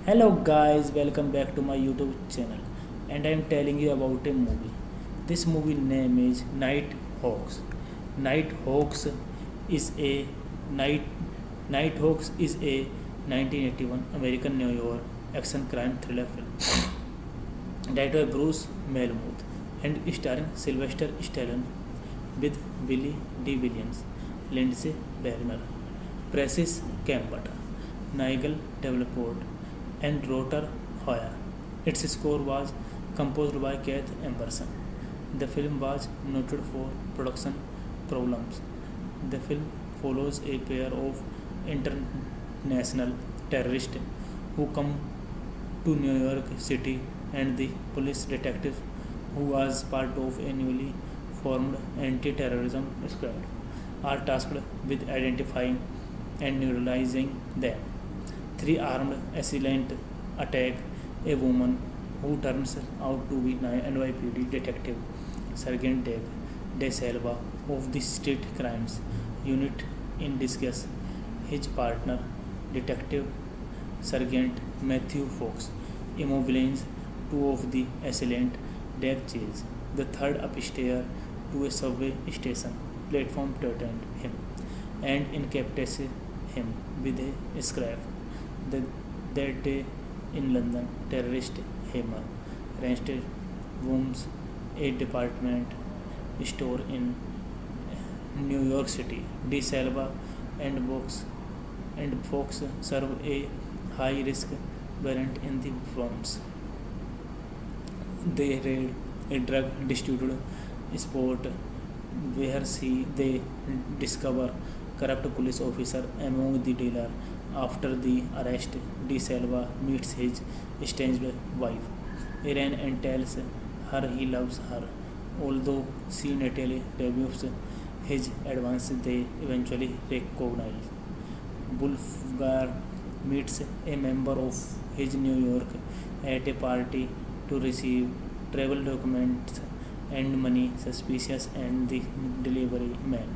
Hello guys, welcome back to my YouTube channel and I am telling you about a movie. This movie name is Night Hawks. Night Hawks is a Night Night Hawks is a 1981 American New York action crime thriller film directed by Bruce Melmuth and starring Sylvester Stallone with Billy D. Williams, Lindsay Wagner, Precis Campbell, Nigel Davenport, and Rotor Hoya. Its score was composed by Keith Emerson. The film was noted for production problems. The film follows a pair of international terrorists who come to New York City and the police detective who was part of a newly formed anti-terrorism squad are tasked with identifying and neutralizing them. Three armed assailants attack a woman who turns out to be NYPD detective Sergeant Dave De Silva of the State Crimes Unit in disguise. His partner, Detective Sergeant Matthew Fox, immobilizes two of the assailants. Dave chases the third upstairs to a subway station platform to attend him and incapacitates him with a scrap. That day in London, terrorist Hammer raided Wombs, a department store in New York City. De Silva and Fox serve a high-risk warrant in the Wombs. They raid a drug distributor spot where they discover corrupt police officer among the dealer. After the arrest, De Silva meets his estranged wife, Irene, and tells her he loves her. Although she naturally rebukes his advance, they eventually recognize. Wolfgar meets a member of his New York at a party to receive travel documents and money suspicious and the delivery man.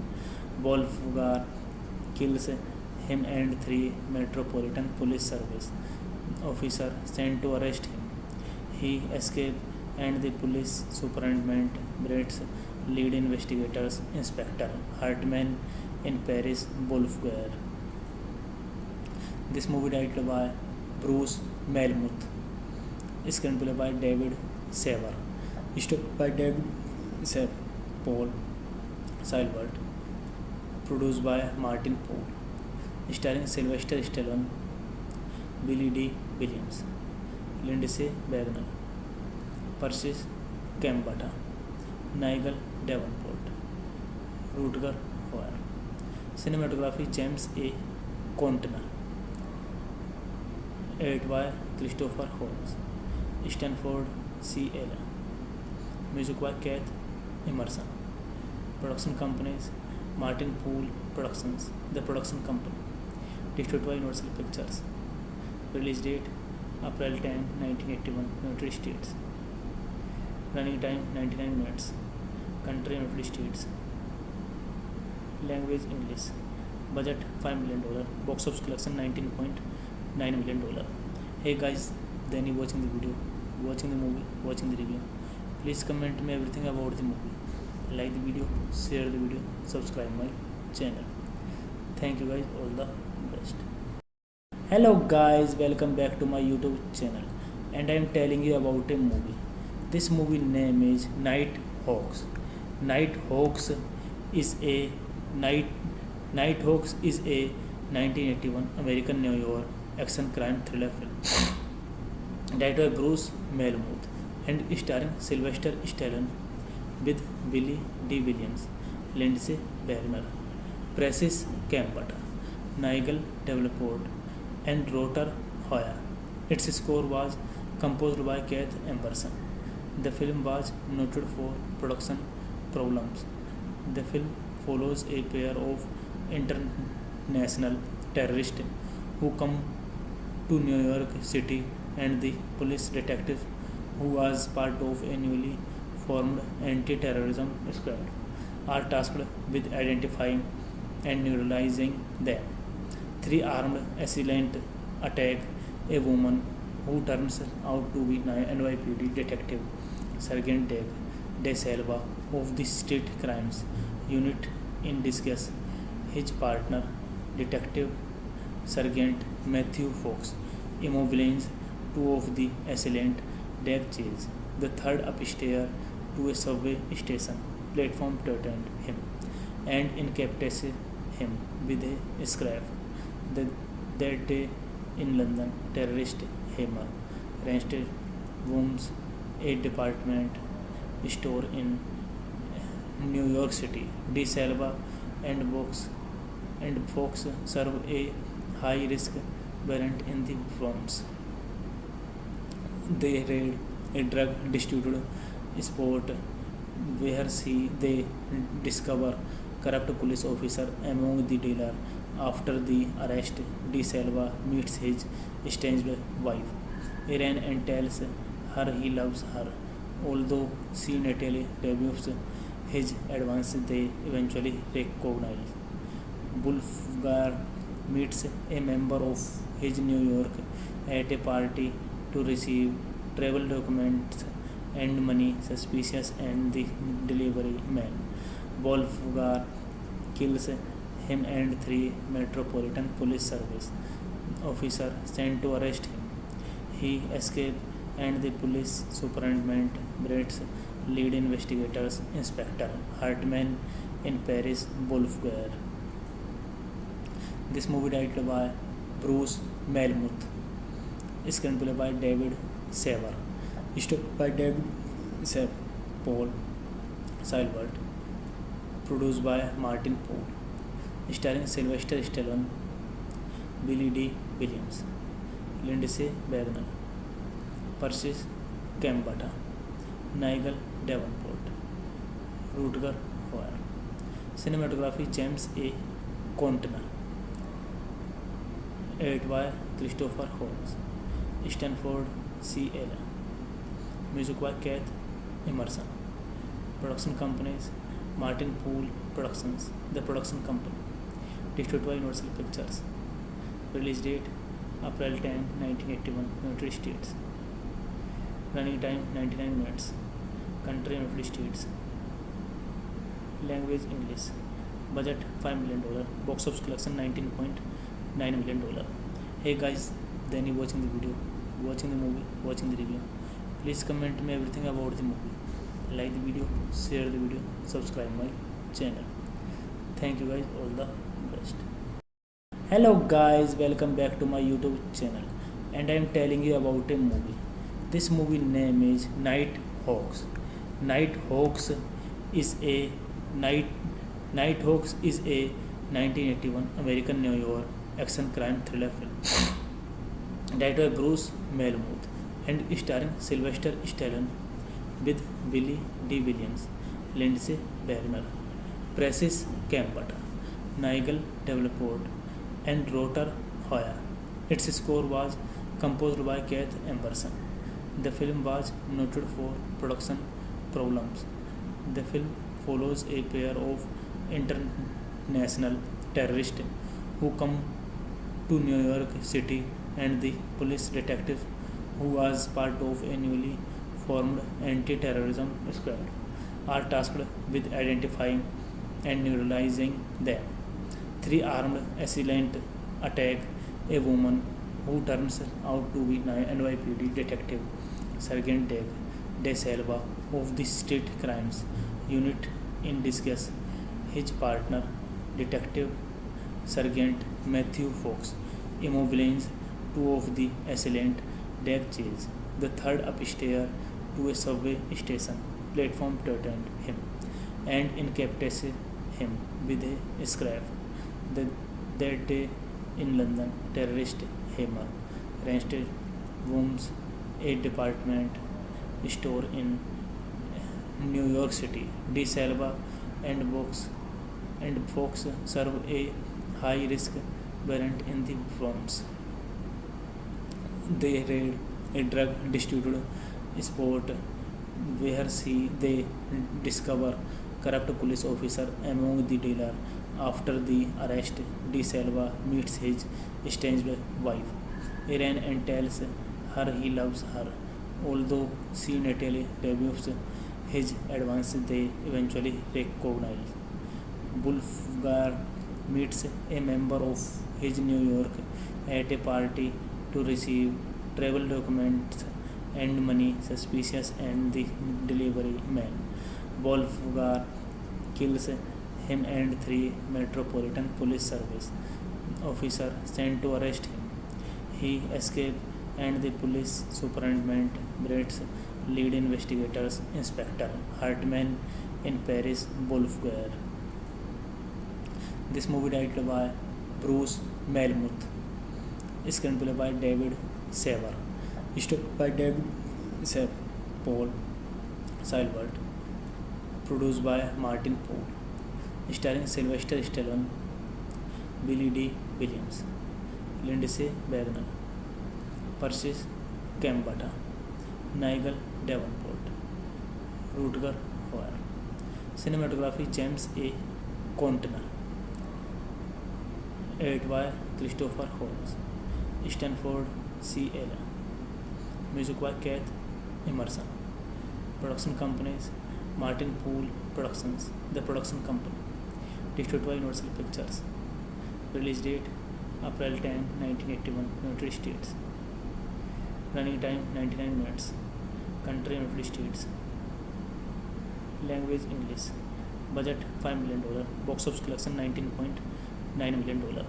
Wolfgar kills him and three Metropolitan Police Service officers sent to arrest him. He escapes and the police superintendent Brett's lead investigators Inspector Hartman in Paris Wolfgar. This movie directed by Bruce Melmuth. Screenplay by David Saver. Story by David Sepp, Paul Silbert, produced by Martin Paul, starring Sylvester Stallone, Billy D. Williams, Lindsay Wagner, Persis Kambata, Nigel Davenport, Rutger Hauer. Cinematography James A. Contner, edited by Christopher Holmes, Stanford C. Allen. Music by Keith Emerson. Production companies Martin Poole Productions, the production company. Distributed by Universal Pictures. Release date April 10, 1981, United States. Running time 99 minutes. Country United States. Language English. Budget $5 million. Box office collection $19.9 million. Hey guys, then you watching the video, watching the movie, watching the review. Please comment me everything about the movie. Like the video, share the video, subscribe my channel. Thank you guys, all the best. Hello guys, welcome back to my YouTube channel, and I am telling you about a movie. This movie name is Night Hawks. Night Hawks is a Nighthawks is a 1981 American New York action crime thriller film directed by Bruce Melmuth and starring Sylvester Stallone with Billy D. Williams, Lindsay Wagner, Persis Kambata, Nigel Davenport, and Rutger Hauer. Its score was composed by Keith Emerson. The film was noted for production problems. The film follows a pair of international terrorists who come to New York City, and the police detective who was part of a newly formed anti-terrorism squad are tasked with identifying and neutralizing them. Three armed assailants attack a woman who turns out to be NYPD detective Sergeant Dave De Silva of the State Crimes Unit in disguise. His partner, Detective Sergeant Matthew Fox, immobilizes two of the assailants. Dave chases the third upstairs to a subway station platform to attend him and incapacitates him with a scrap. That day in London, terrorist Hammer ransacks Wombs, a department store in New York City. De Silva and Fox serve a high-risk warrant in the Bronx. They raid a drug distributor spot where they discover corrupt police officer among the dealer. After the arrest, De Silva meets his estranged wife, Irene, and tells her he loves her. Although she naturally rebukes his advance, they eventually recognize. Wolfgar meets a member of his New York at a party to receive travel documents and money. Suspicious and the delivery man, Wolfgar kills him and three Metropolitan Police Service officers sent to arrest him. He escapes, and the police superintendent Brett's lead investigators, Inspector Hartman in Paris Wolfgar. This movie directed by Bruce Melmuth. Screenplay by David Sever. Story by David Sepp, Paul Silbert. Produced by Martin Paul. Starring Sylvester Stallone, Billy D. Williams, Lindsay Wagner, Persis Kambata, Nigel Davenport, Rutger Hauer. Cinematography James A. Contner, edited by Christopher Holmes, Stanford C. Allen. Music by Keith Emerson. Production companies Martin Poole Productions, the production company. Distributed by Universal Pictures. Release date April 10, 1981, United States. Running time 99 minutes. Country United States. Language English. Budget $5 million. Box office collection $19.9 million. Hey guys, then you watching the video, watching the movie, watching the review. Please comment me everything about the movie. like the video, share the video, subscribe my channel. Thank you guys, all the best. Hello guys, welcome back to my YouTube channel, and I am telling you about a movie. This movie name is Night Hawks. Night Hawks is a night Night Hawks is a 1981 American New York action crime thriller film directed by Bruce Malmuth and starring Sylvester Stallone with Billy D. Williams, Lindsay Wagner, Francis Campbell, Nigel Davenport, and Rotor Hoyer. Its score was composed by Keith Emerson. The film was noted for production problems. The film follows a pair of international terrorists who come to New York City, and the police detective who was part of a newly formed anti-terrorism squad are tasked with identifying and neutralizing them. Three armed assailants attack a woman who turns out to be NYPD detective Sergeant Dave De Silva of the State Crimes Unit in disguise. His partner, Detective Sergeant Matthew Fox, immobilizes two of the assailants. Dave chases the third upstairs to a subway station platform to attend him and incapacitates him with a scrap. That day in London, terrorist Hammer raided Wombs, a department store in New York City. De Silva and Fox serve a high-risk warrant in the Bronx. They raid a drug distributor spot where they discover corrupt police officer among the dealer. After the arrest, De Silva meets his estranged wife, Erin, and tells her he loves her. Although she naturally rebukes his advance, they eventually recognize. Wolfgar meets a member of his New York at a party to receive travel documents and money suspicious and the delivery man. Wolfgar kills him and three Metropolitan Police Service officers sent to arrest him. He escapes and the police superintendent Brett's lead investigators Inspector Hartman in Paris Wolfgar. This movie directed by Bruce Malmuth. Screenplay by David Saver. Story by David Saver, Paul Silbert. Produced by Martin Poole. Starring Sylvester Stallone, Billy D. Williams, Lindsay Wagner, Francis Campbell, Nigel Davenport, Rutger Hauer. Cinematography James A. Contner. Edited by Christopher Holmes. Stanford C. Allen. Music by Keith Emerson. Production companies Martin Poole Productions, the production company. Distributed by Universal Pictures. Release date April 10, 1981, United States. Running time 99 minutes. Country United States. Language English. Budget $5 million. Box office collection $19.9 million.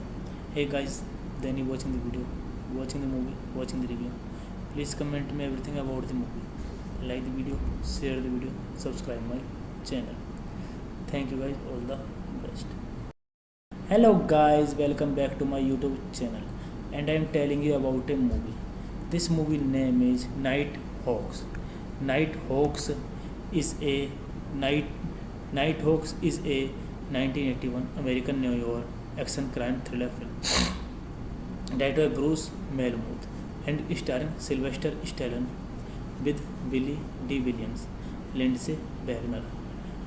Hey guys, then you watching the video, watching the movie, watching the review. Please comment me everything about the movie. Like the video, share the video, subscribe my channel. Thank you guys, all the best. Hello guys, welcome back to my YouTube channel, and I am telling you about a movie. This movie name is Night Hawks. Night Hawks is a 1981 American New York action crime thriller film directed by Bruce Malmuth and starring Sylvester Stallone with Billy D. Williams, Lindsay Wagner,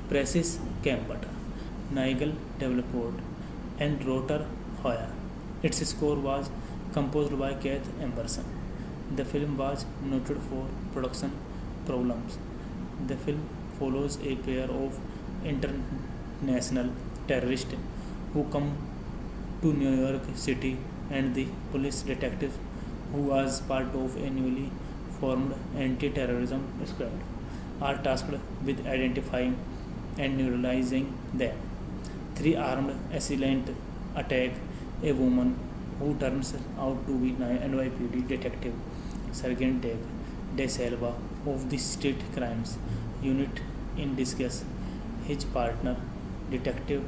Francis Campbell, Nigel Davenport, and Rotor Hoyer. Its score was composed by Keith Emerson. The film was noted for production problems. The film follows a pair of international terrorists who come to New York City, and the police detective who was part of a newly formed anti-terrorism squad are tasked with identifying and neutralizing them. Three armed assailants attack a woman who turns out to be NYPD detective Sergeant Dave De Silva of the State Crimes Unit in disguise. His partner, Detective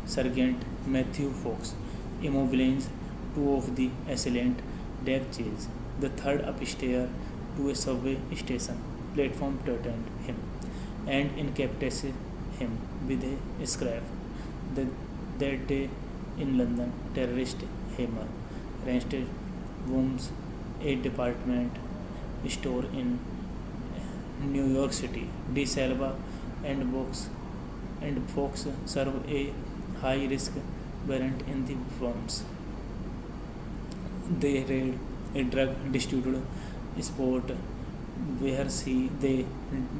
Sergeant Matthew Fox, immobilizes two of the assailants. Dave chases the third upstairs to a subway station platform, threatened him, and incapacitates him with a scrap. That day in London, terrorist Hammer raided Wombs, a department store in New York City. De Silva and Fox serve a high-risk warrant in the Bronx. They raid a drug distributor spot where they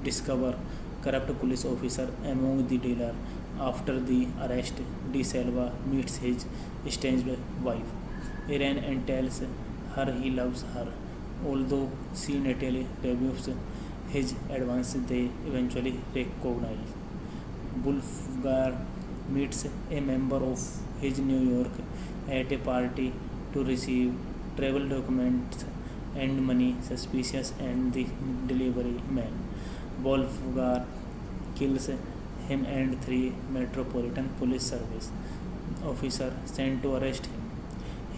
discover corrupt police officer among the dealer. After the arrest, De Silva meets his estranged wife, Irene, and tells her he loves her. Although she naturally rebuffs his advance, they eventually recognize. Wolfgar meets a member of his New York at a party to receive travel documents and money. Suspicious and the delivery man, Wolfgar kills him and three Metropolitan Police Service officers sent to arrest him.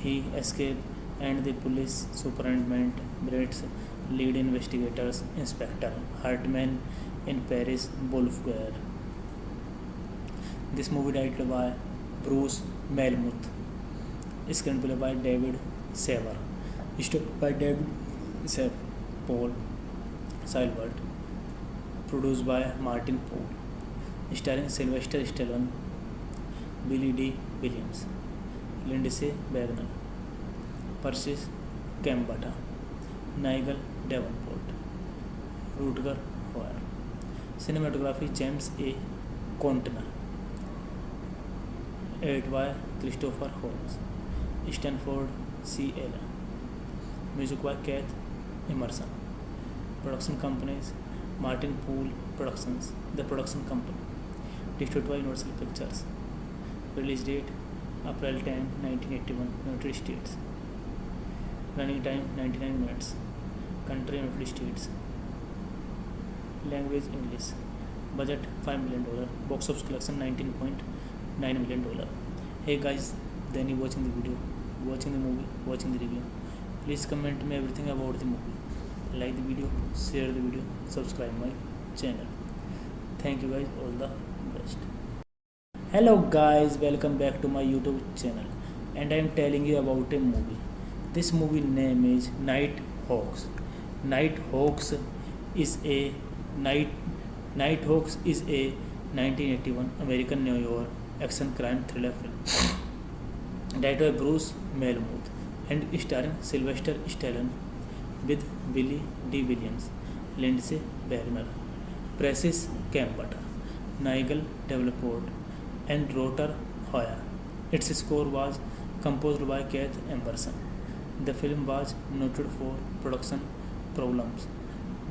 He escapes, and the police superintendent Brett's lead investigators, Inspector Hartman in Paris Wolfgar. This movie directed by Bruce Malmuth, screenplay by David Saver, story by David Saver, Paul Silbert, produced by Martin Poole, starring Sylvester Stallone, Billy D. Williams, Lindsay Wagner, Persis Kambata, Nigel Davenport, Rutger Hauer. Cinematography James A. Contner. Edited by Christopher Holmes, Stanford C. Allen. Music by Keith Emerson. Production companies Martin Poole Productions, the production company. Distributed by Universal Pictures. Release date April 10, 1981, United States. Running time 99 minutes. Country United States. Language English. Budget $5 million. Box office collection $19.9 million. Hey guys, then you watching the video, watching the movie, watching the review. Please comment me everything about the movie. Like the video, share the video, subscribe my channel. Thank you guys, all the best. Hello guys, welcome back to my YouTube channel, and I am telling you about a movie. This movie name is Night Hawks. Night Hawks is a 1981 American New York action crime thriller film directed by Bruce Malmuth and starring Sylvester Stallone with Billy D. Williams, Lindsay Wagner, Persis Kambata, Nigel Davenport, and Rutger Hauer. Its score was composed by Keith Emerson. The film was noted for production problems.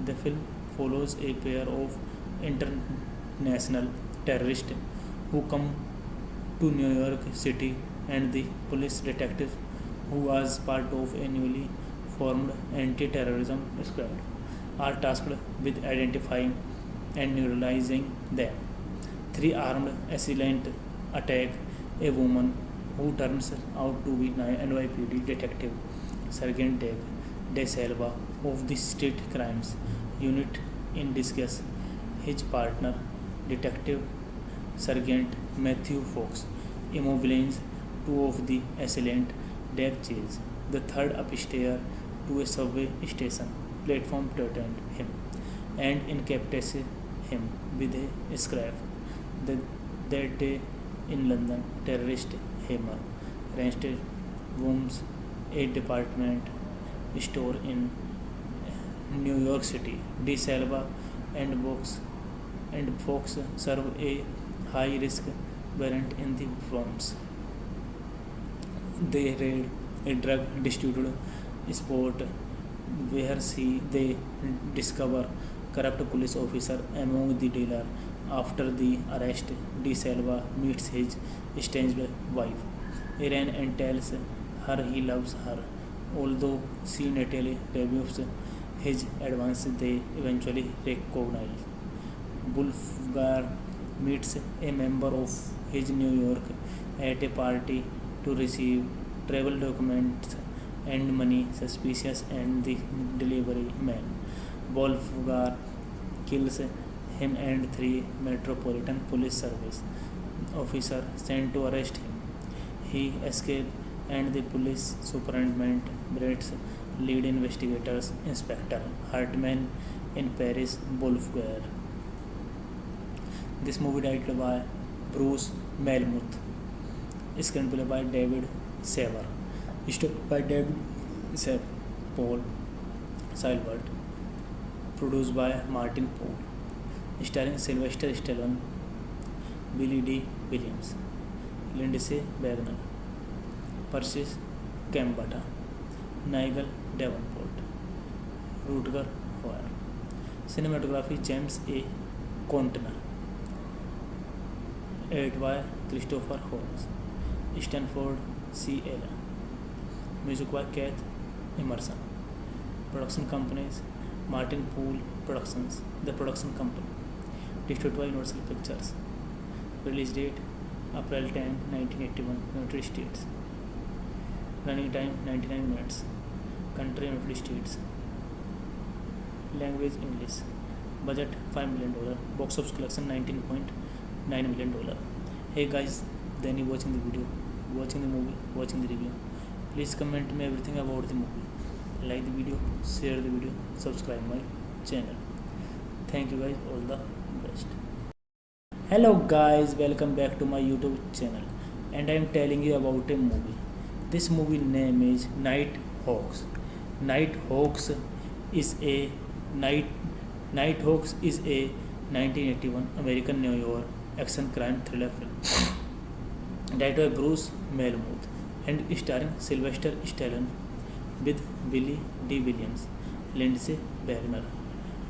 The film follows a pair of international terrorists who come to New York City, and the police detective who was part of a newly formed anti-terrorism squad are tasked with identifying and neutralizing them. Three armed assailants attack a woman who turns out to be NYPD detective Sergeant Dave De Silva of the State Crimes Unit in disguise. His partner, Detective Sergeant Matthew Fox, immobilizes two of the assailants. Dave chases the third upstairs to a subway station platform, threatened him, and incapacitates him with a scrap. That day in London, terrorist Hammer raided Wombs, a department store in New York City. De Silva and Fox serve a high-risk warrant in the Bronx. They raid a drug distributor spot where they discover corrupt police officer among the dealer. After the arrest, De Silva meets his estranged wife, Irene, and tells her he loves her. Although she naturally rebuffs his advance, they eventually recognize. Wolfgar meets a member of his New York at a party to receive travel documents and money suspicious and the delivery man. Wolfgar kills him and three Metropolitan Police Service officers sent to arrest him. He escapes and the police superintendent Brett's lead investigators Inspector Hartman in Paris Wolfgar. This movie directed by Bruce Malmuth. Screenplay by David Saver. Story by David Saver. Paul Silbert. Produced by Martin Paul. Starring Sylvester Stallone, Billy D. Williams, Lindsay Wagner, Persis Kambata, Nigel Davenport, Rutger Hauer. Cinematography James A. Contner. Edited by Christopher Holmes. Stanford C. Allen. Music by Keith Emerson. Production companies Martin Poole Productions, the production company. Distributed by Universal Pictures. Release date April 10, 1981, United States. Running time 99 minutes. Country United States. Language English. Budget $5 million. Box office collection $19.9 million. Hey guys, then you watching the video, watching the movie, watching the review. Please comment me everything about the movie. Like the video, share the video, subscribe my channel. Thank you guys, all the best. Hello guys, welcome back to my YouTube channel, and I am telling you about a movie. This movie name is Night Hawks. Night Hawks is a 1981 American New York action crime thriller film directed by Bruce Malmuth and starring Sylvester Stallone with Billy D. Williams, Lindsay Wagner,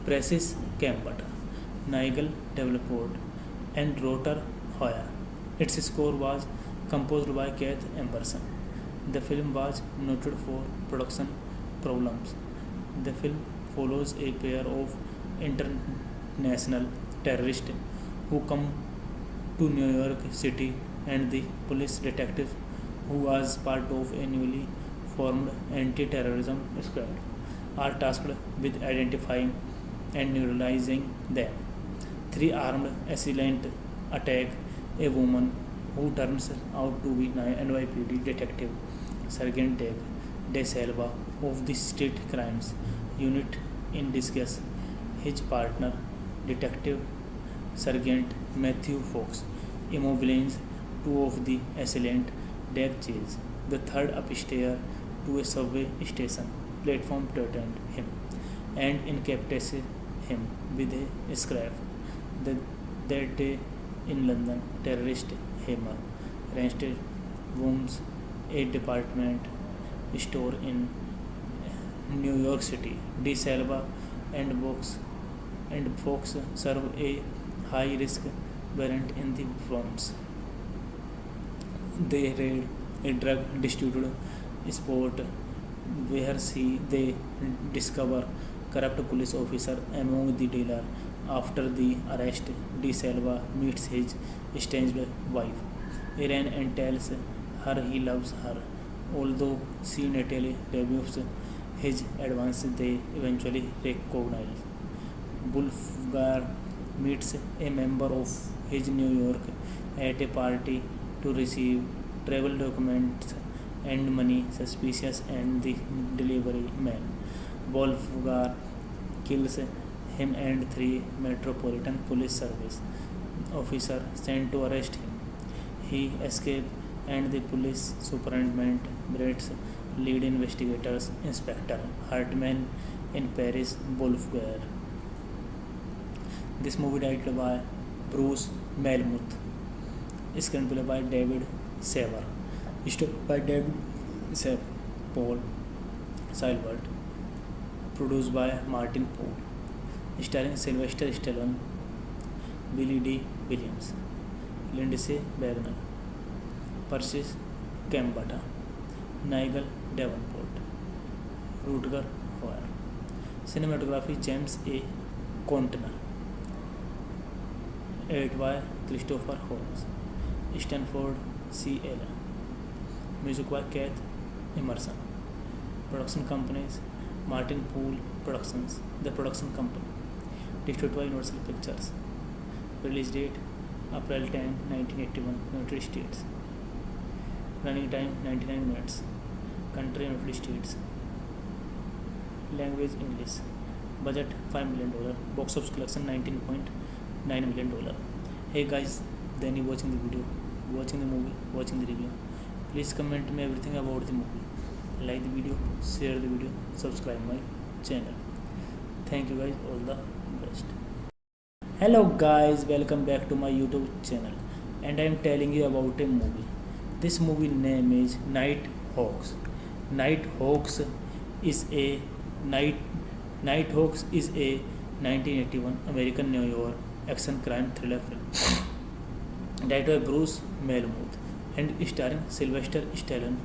Persis Kambata, Nigel Davenport, and Rutger Hauer. Its score was composed by Keith Emerson. The film was noted for production problems. The film follows a pair of international terrorists who come to New York City, and the police detective who was part of a newly formed anti-terrorism squad are tasked with identifying and neutralizing them. Three armed assailants attack a woman who turns out to be NYPD detective Sergeant Dave De Silva of the State Crimes Unit in disguise. His partner, Detective Sergeant Matthew Fox, immobilizes two of the assailants. Dave chases the third upstairs to a subway station platform to attend him and incapacitates him with a scrap. That day in London, terrorist Hammer ransacks rooms a department store in New York City. De Silva and Fox serve a high-risk warrant in the Bronx. They raid a drug distributor spot where they discover corrupt police officer among the dealer. After the arrest, De Silva meets his estranged wife, Irene, and tells her he loves her. Although she naturally rebuffs his advance, they eventually recognize. Wolfgar meets a member of his New York at a party to receive travel documents and money suspicious and the delivery man. Wolfgar kills him and three Metropolitan Police Service officers sent to arrest him. He escapes and the police superintendent Brett's lead investigators Inspector Hartman in Paris Wolfgar. This movie directed by Bruce Malmuth. Screenplay by David Saver. Story by David Saver. Paul Silbert. Produced by Martin Paul. starring Sylvester Stallone, Billy D. Williams, Lindsay Wagner, Persis Kambata, Nigel Davenport, Rutger Hauer. Cinematography James A. Contner. Edited by Christopher Holmes. Stanford C. Allen. Music by Keith Emerson. Production companies Martin Poole Productions, the production company. Distributed by Universal Pictures. Release date April 10, 1981, United States. Running time 99 minutes. Country United States. Language English. Budget $5 million. Box office collection $19.9 million. Hey guys, then you watching the video, watching the movie, watching the review. Please comment me everything about the movie. Like the video, share the video, subscribe my channel. Thank you guys, all the best. Hello guys, welcome back to my YouTube channel, and I am telling you about a movie. This movie name is Night Hawks. Night Hawks is a Night Hawks is a 1981 American New York action crime thriller film directed by Bruce Melmuth and starring Sylvester Stallone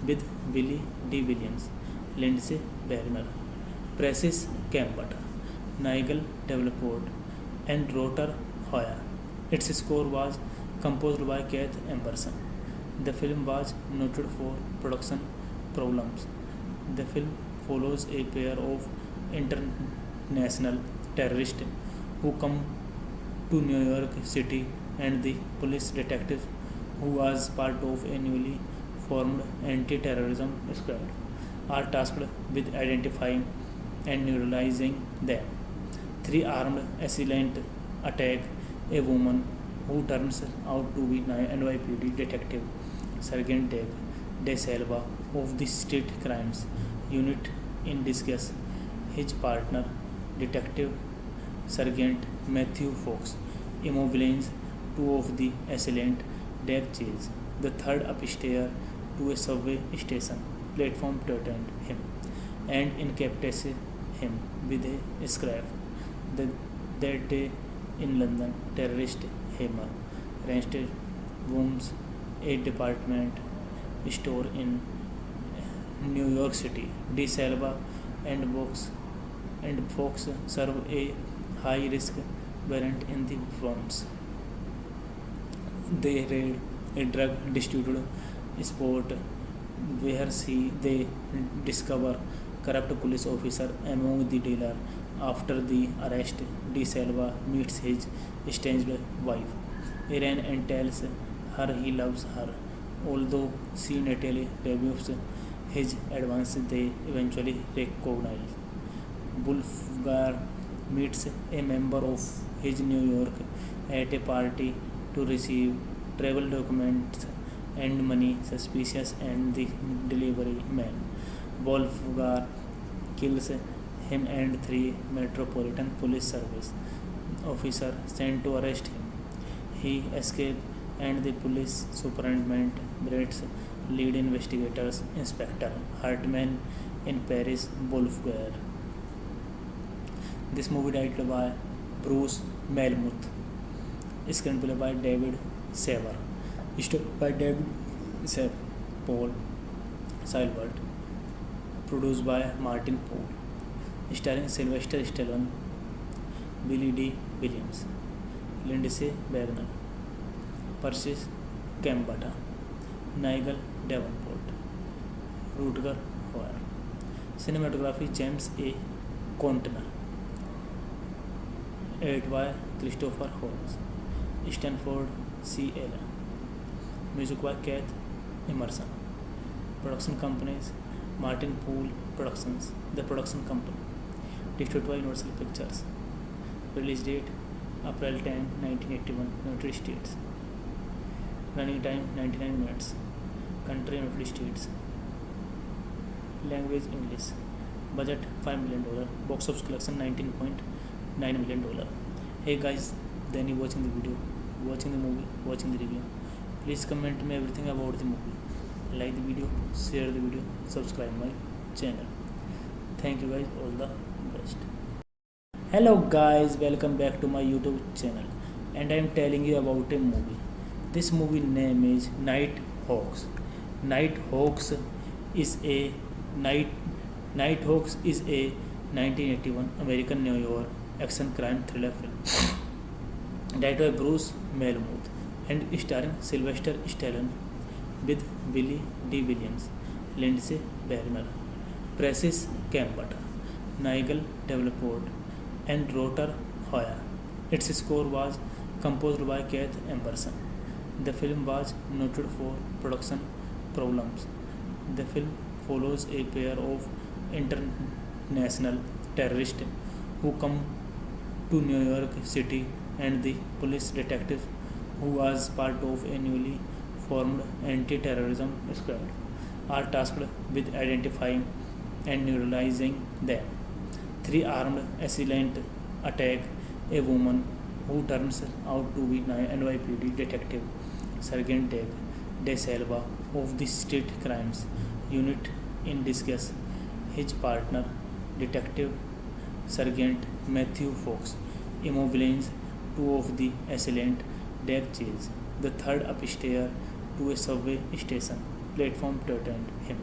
with Billy D. Williams, Lindsay Wagner, Persis Kambata, Nigel Davenport, and Rutger Hauer. Its score was composed by Keith Emerson. The film was noted for production problems. The film follows a pair of international terrorists who come to New York City, and the police detective who was part of a newly formed anti-terrorism squad are tasked with identifying and neutralizing them. Three armed assailants attack a woman who turns out to be NYPD detective Sergeant Dave De Silva of the State Crimes Unit in disguise. His partner, Detective Sergeant Matthew Fox, immobilizes two of the assailants. Dave chases the third upstairs to a subway station platform to attend him and incapacitates him with a scrap. That day in London, terrorist Hammer ransacks rooms a department store in New York City. De Silva and Fox serve a high-risk warrant in the Bronx. They raid a drug distributor spot where they discover corrupt police officer among the dealer. After the arrest, De Silva meets his estranged wife, Erin, and tells her he loves her. Although she Natalie rebuffs his advance, they eventually recognize. Wolfgar meets a member of his New York at a party to receive travel documents and money. Suspicious and the delivery man. Wolfgar kills him and three Metropolitan Police Service officers sent to arrest him. He escapes, and the police superintendent Brett's lead investigators, Inspector Hartman in Paris Wolfgar. This movie directed by Bruce Melmuth. Screenplay by David Saver. Story by David Saver, Paul Silvert. Produced by Martin Poole. Starring Sylvester Stallone, Billy D. Williams, Lindsay Wagner, Persis Kambata, Nigel Davenport, Rutger Hauer. Cinematography James A. Contner. Edited by Christopher Holmes. Stanford C. Allen. Music by Keith Emerson. Production companies Martin Poole Productions, the production company. Distributed by Universal Pictures. Release date April 10, 1981, United States. Running time 99 minutes. Country United States. Language English. Budget $5 million. Box office collection $19.9 million. Hey guys, then you watching the video, watching the movie, watching the review. Please comment me everything about the movie. Like the video, share the video, subscribe my channel. Thank you guys, all the best. Hello guys, welcome back to my YouTube channel, and I am telling you about a movie. This movie name is Night Hawks. Night Hawks is a night Night Hawks is a 1981 American New York action crime thriller film directed by Bruce Melmuth and starring Sylvester Stallone with Billy D. Williams, Lindsay Wagner, Francis Campbell, Nigel Davenport, and Rotor Hoyer. Its score was composed by Keith Emerson. The film was noted for production problems. The film follows a pair of international terrorists who come to New York City, and the police detective who was part of a newly formed anti-terrorism squad are tasked with identifying and neutralizing them. Three armed assailants attack a woman who turns out to be NYPD detective Sergeant Dave De Silva of the State Crimes Unit in disguise. His partner, Detective Sergeant Matthew Fox, immobilizes two of the assailants. Dave chases the third upstairs to a subway station platform to attend him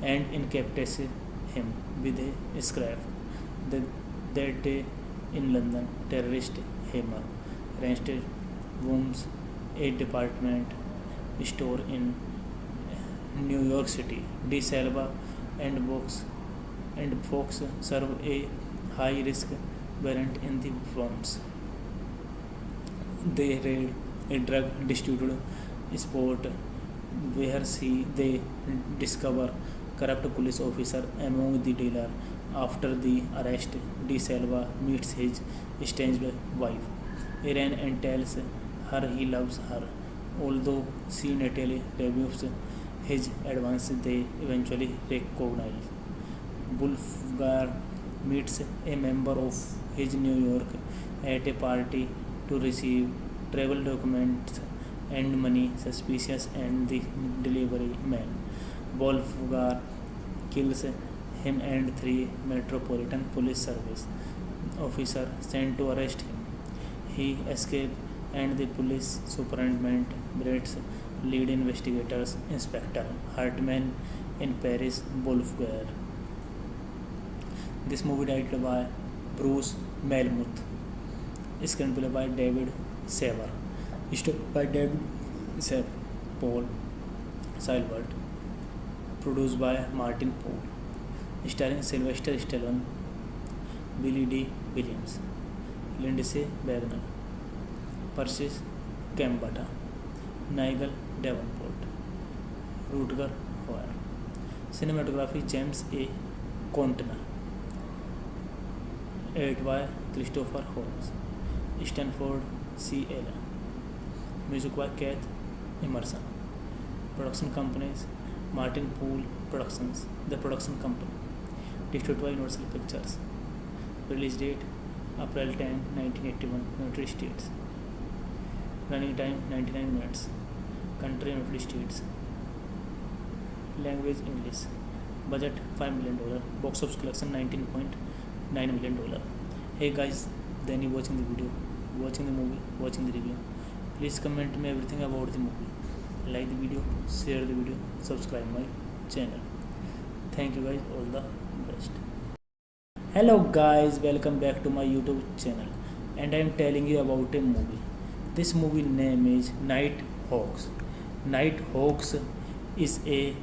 and incapacitates him with a scrap. That day in London, terrorist Hammer ransacks rooms a department store in New York City. De Silva and Fox serve a high-risk warrant in the Bronx. They raid a drug distributor spot where they discover corrupt police officer among the dealer. After the arrest, De Silva meets his estranged wife, Erin, and tells her he loves her. Although she Natalie rebuffs his advance, they eventually recognize. Wolfgar meets a member of his New York at a party to receive travel documents and money suspicious and the delivery man. Wolfgar kills him and three Metropolitan Police Service officers sent to arrest him. He escapes and the police superintendent Brett's lead investigators Inspector Hartman in Paris Wolfgar. This movie directed by Bruce Melmuth, screenplay by David Saver, story by David Saver, Paul Silvert, produced by Martin Poole, starring Sylvester Stallone, Billy D. Williams, Lindsay Wagner, Francis Campbell, Nigel Davenport, Rutger Hauer. Cinematography James A. Contner. Edited by Christopher Holmes, Stanford C. Allen. Music by Keith Emerson. Production companies Martin Poole Productions, the production company. Distributed by Universal Pictures. Release date April 10, 1981, United States. Running time 99 minutes. Country United States. Language English. Budget $5 million. Box office collection $19.9 million. Hey guys, then you watching the video, watching the movie, watching the review. Please comment me everything about the movie. Like the video, share the video, subscribe my channel. Thank you guys, all the best. Hello guys, welcome back to my YouTube channel, and I am telling you about a movie. This movie name is Night Hawks. Night Hawks is a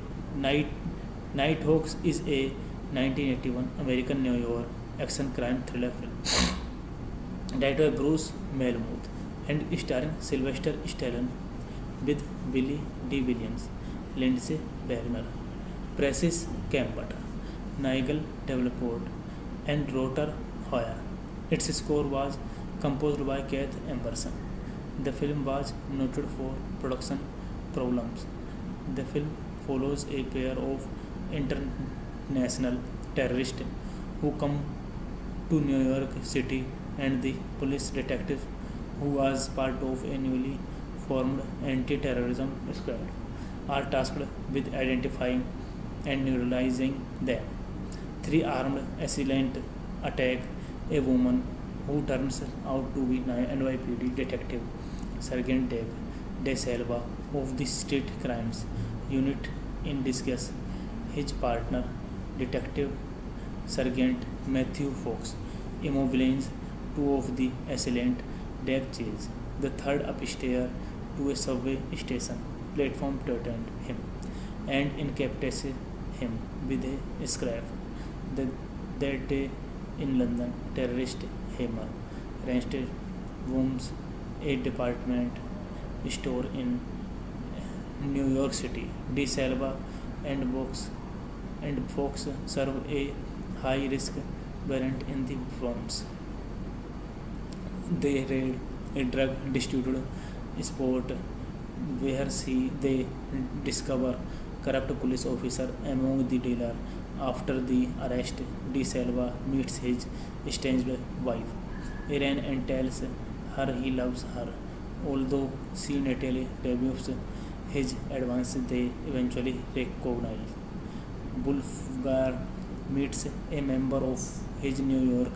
1981 American New York action crime thriller film directed by Bruce Melmuth and starring Sylvester Stallone with Billy D. Williams, Lindsay Wagner, Francis Campbell, Nigel Davenport, and Rotor Hoyer. Its score was composed by Keith Emerson. The film was noted for production problems. The film follows a pair of international terrorists who come to New York City, and the police detective who was part of a newly formed anti-terrorism squad are tasked with identifying and neutralizing them. Three armed assailants attack a woman who turns out to be NYPD detective Sergeant Dave De Silva of the State Crimes Unit in disguise. His partner, Detective Sergeant Matthew Fox, immobilizes two of the assailant Dave chase the third upstairs to a subway station platform to attend him and incapacitates him with a scrap. That day in London, terrorist Hammer raided Wombs, a department store in New York City. De Silva and Fox serve a high-risk warrant in the Bronx. They raid a drug distributor spot where they discover corrupt police officer among the dealer. After the arrest, De Silva meets his estranged wife, Irene, and tells her he loves her. Although she naturally rebuffs his advance, they eventually recognize. Wolfgar meets a member of his New York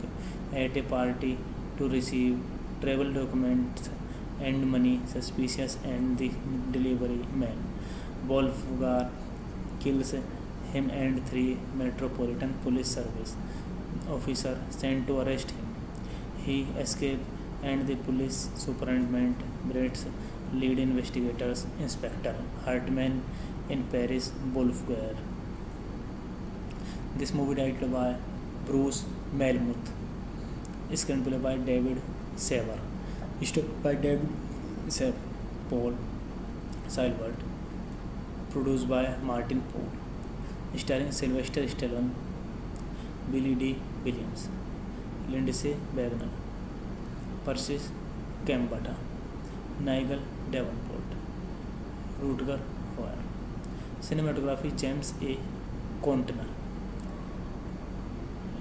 at a party to receive travel documents and money suspicious and the delivery man. Wolfgar kills him and three Metropolitan Police Service officers sent to arrest him. He escapes and the police superintendent Brett's lead investigators Inspector Hartman in Paris Wolfgar. This movie directed by Bruce Malmuth, screenplay by David Saver, story by David Saver, Paul Silbert, produced by Martin Poole, starring Sylvester Stallone, Billy D. Williams, Lindsay Wagner, Persis Kambata, Nigel Davenport, Rutger Hauer. Cinematography James A. Contner,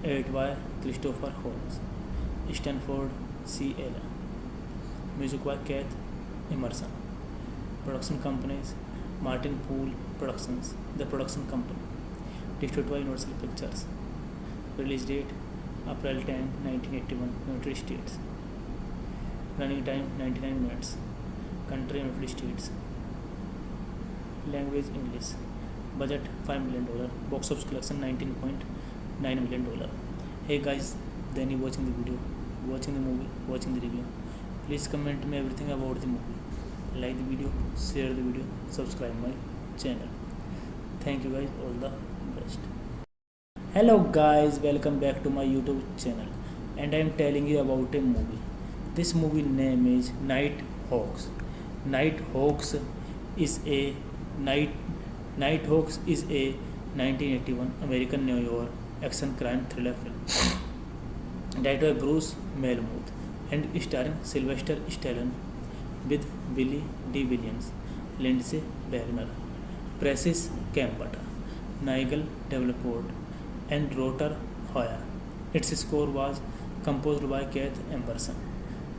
edited by Christopher Holmes, Stanford C. Allen. Music by Keith Emerson. Production companies Martin Poole Productions, the production company. Distributed by Universal Pictures. Release date April 10, 1981, United States. Running time 99 minutes. Country United States. Language English. Budget $5 million. Box office collection $19.9 million. Hey guys, then you watching the video, watching the movie, watching the review. Please comment me everything about the movie. Like the video, share the video, subscribe my channel. Thank you guys, all the best. Hello guys, welcome back to my YouTube channel, and I am telling you about a movie. This movie name is Night Hawks. Night Hawks is a 1981 American New York action crime thriller film directed by Bruce Malmuth and starring Sylvester Stallone with Billy D. Williams, Lindsay Wagner, Persis Kambata, Nigel Davenport, and Rutger Hauer. Its score was composed by Keith Emerson.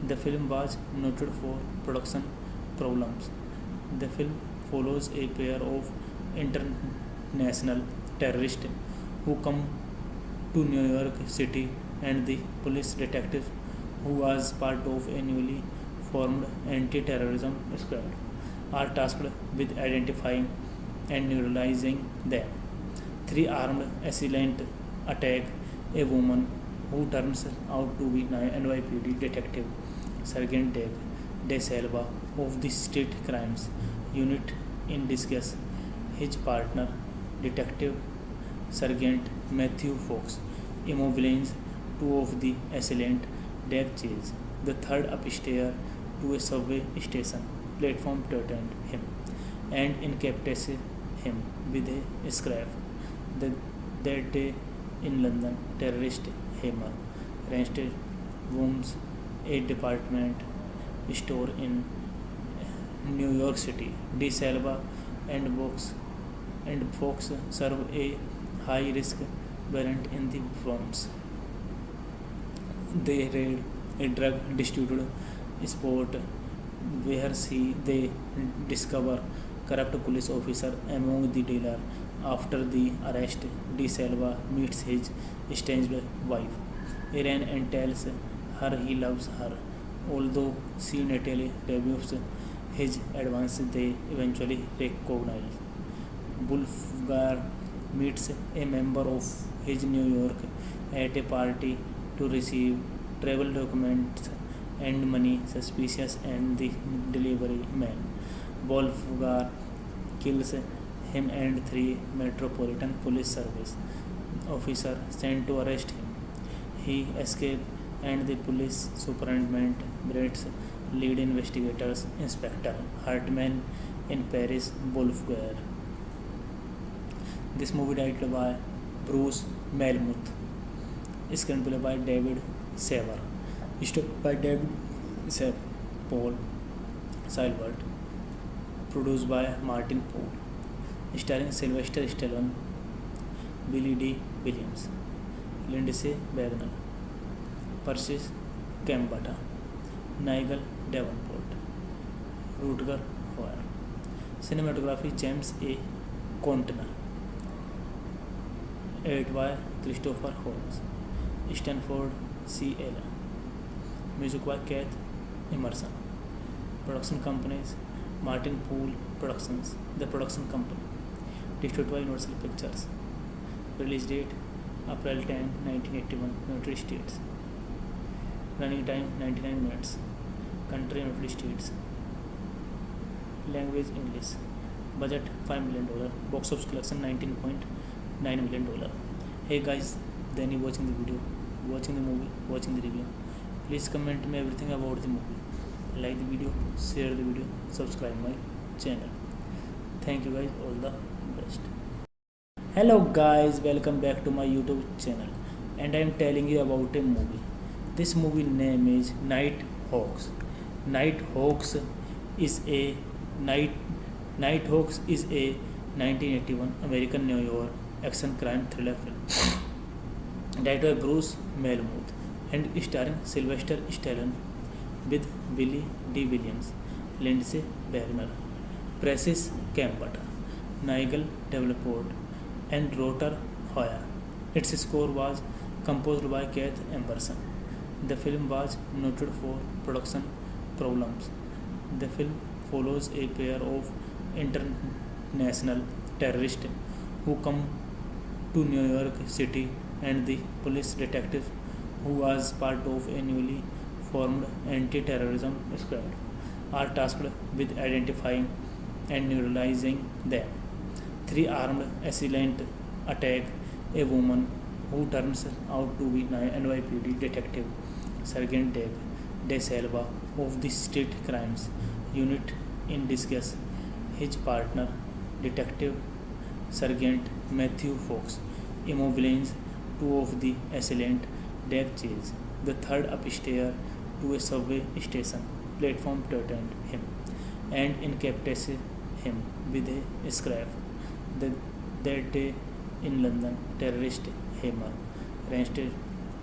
The film was noted for production problems. The film follows a pair of international terrorists who come to New York City, and the police detective who was part of a newly formed anti-terrorism squad are tasked with identifying and neutralizing them. Three armed assailants attack a woman who turns out to be NYPD detective Sergeant Dave De Silva of the State Crimes Unit in disguise. His partner, Detective Sergeant Matthew Fox, immobilizes two of the assailants Dave chase the third upstairs to a subway station platform to attend him and incapacitates him with a scrap. That day in London, terrorist Hammer raided Wombs, a department store in New York City. De Silva and Fox serve a high-risk warrant in the Bronx. They raid a drug distributor spot where they discover corrupt police officer among the dealer. After the arrest, De Silva meets his estranged wife, Irene, and tells her he loves her. Although she Natalie reviews his advance, they eventually recognize. Wolfgar meets a member of his New York at a party to receive travel documents and money. Suspicious and the delivery man. Wolfgar kills him and three Metropolitan Police Service officers sent to arrest him. He escapes and the police superintendent Brett's lead investigators Inspector Hartman in Paris Wolfgar. This movie directed by Bruce Malmuth, screenplay by David Saver, story by David Saver, Paul Silbert, produced by Martin Poole, starring Sylvester Stallone, Billy D. Williams, Lindsay Wagner, Persis Kambata, Nigel Davenport, Rutger Hauer. Cinematography James A. Contner, edited by Christopher Holmes, Stanford C. Ella, music by Keith Emerson. Production companies Martin Poole Productions, the production company, distributed by Universal Pictures. Release date April 10, 1981, United States. Running time 99 minutes. Country United States. Language English. Budget $5 million. Box office collection $19.9 million. Hey guys, then you watching the video, watching the movie, watching the review. Please comment me everything about the movie. Like the video, share the video, subscribe my channel. Thank you guys, all the best. Hello guys, welcome back to my YouTube channel, and I am telling you about a movie. This movie name is Night Hawks. Nighthawks is a 1981 American New York action crime thriller film directed by Bruce Malmuth and starring Sylvester Stallone with Billy D. Williams, Lindsay Wagner, Persis Kambata, Nigel Davenport, and Rutger Hauer. Its score was composed by Keith Emerson. The film was noted for production problems. The film follows a pair of international terrorists who come to New York City, and the police detective who was part of a newly formed anti-terrorism squad are tasked with identifying and neutralizing them. Three armed assailants attack a woman who turns out to be NYPD detective Sergeant Dave De Silva of the State Crimes Unit in disguise. His partner, Detective Sergeant Matthew Fox, immobilizes two of the assailants. Dave chases the third upstairs to a subway station platform to attend him and incapacitates him with a scrap. That day in London, terrorist Hammer ransacks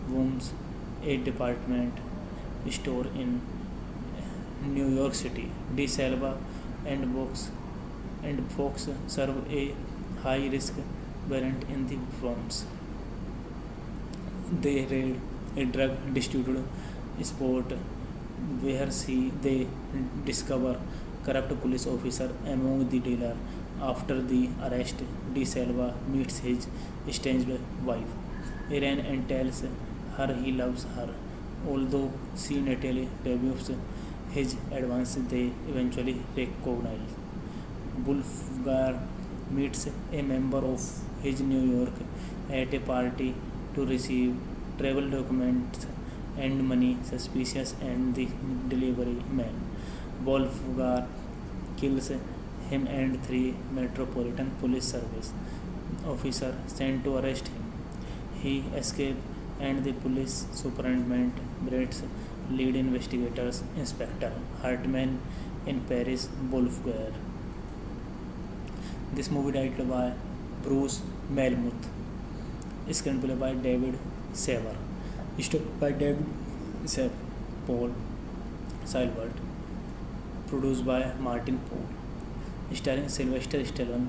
Wombs, a department store in New York City. De Silva and Fox serve a high-risk warrant in the Bronx. They raid a drug distributor spot where they discover corrupt police officer among the dealer. After the arrest, De Silva meets his estranged wife, Erin, and tells her he loves her. Although she Natalie reviews his advance, they eventually recognize. Wolfgar meets a member of his New York at a party to receive travel documents and money. Suspicious and the delivery man. Wolfgar kills him and three Metropolitan Police Service officers sent to arrest him. He escapes and the police superintendent Brett's lead investigators Inspector Hartman in Paris Wolfgar. This movie directed by Bruce Malmuth, screenplay by David Saver, story by David Saver, Paul Silbert, produced by Martin Poole, starring Sylvester Stallone,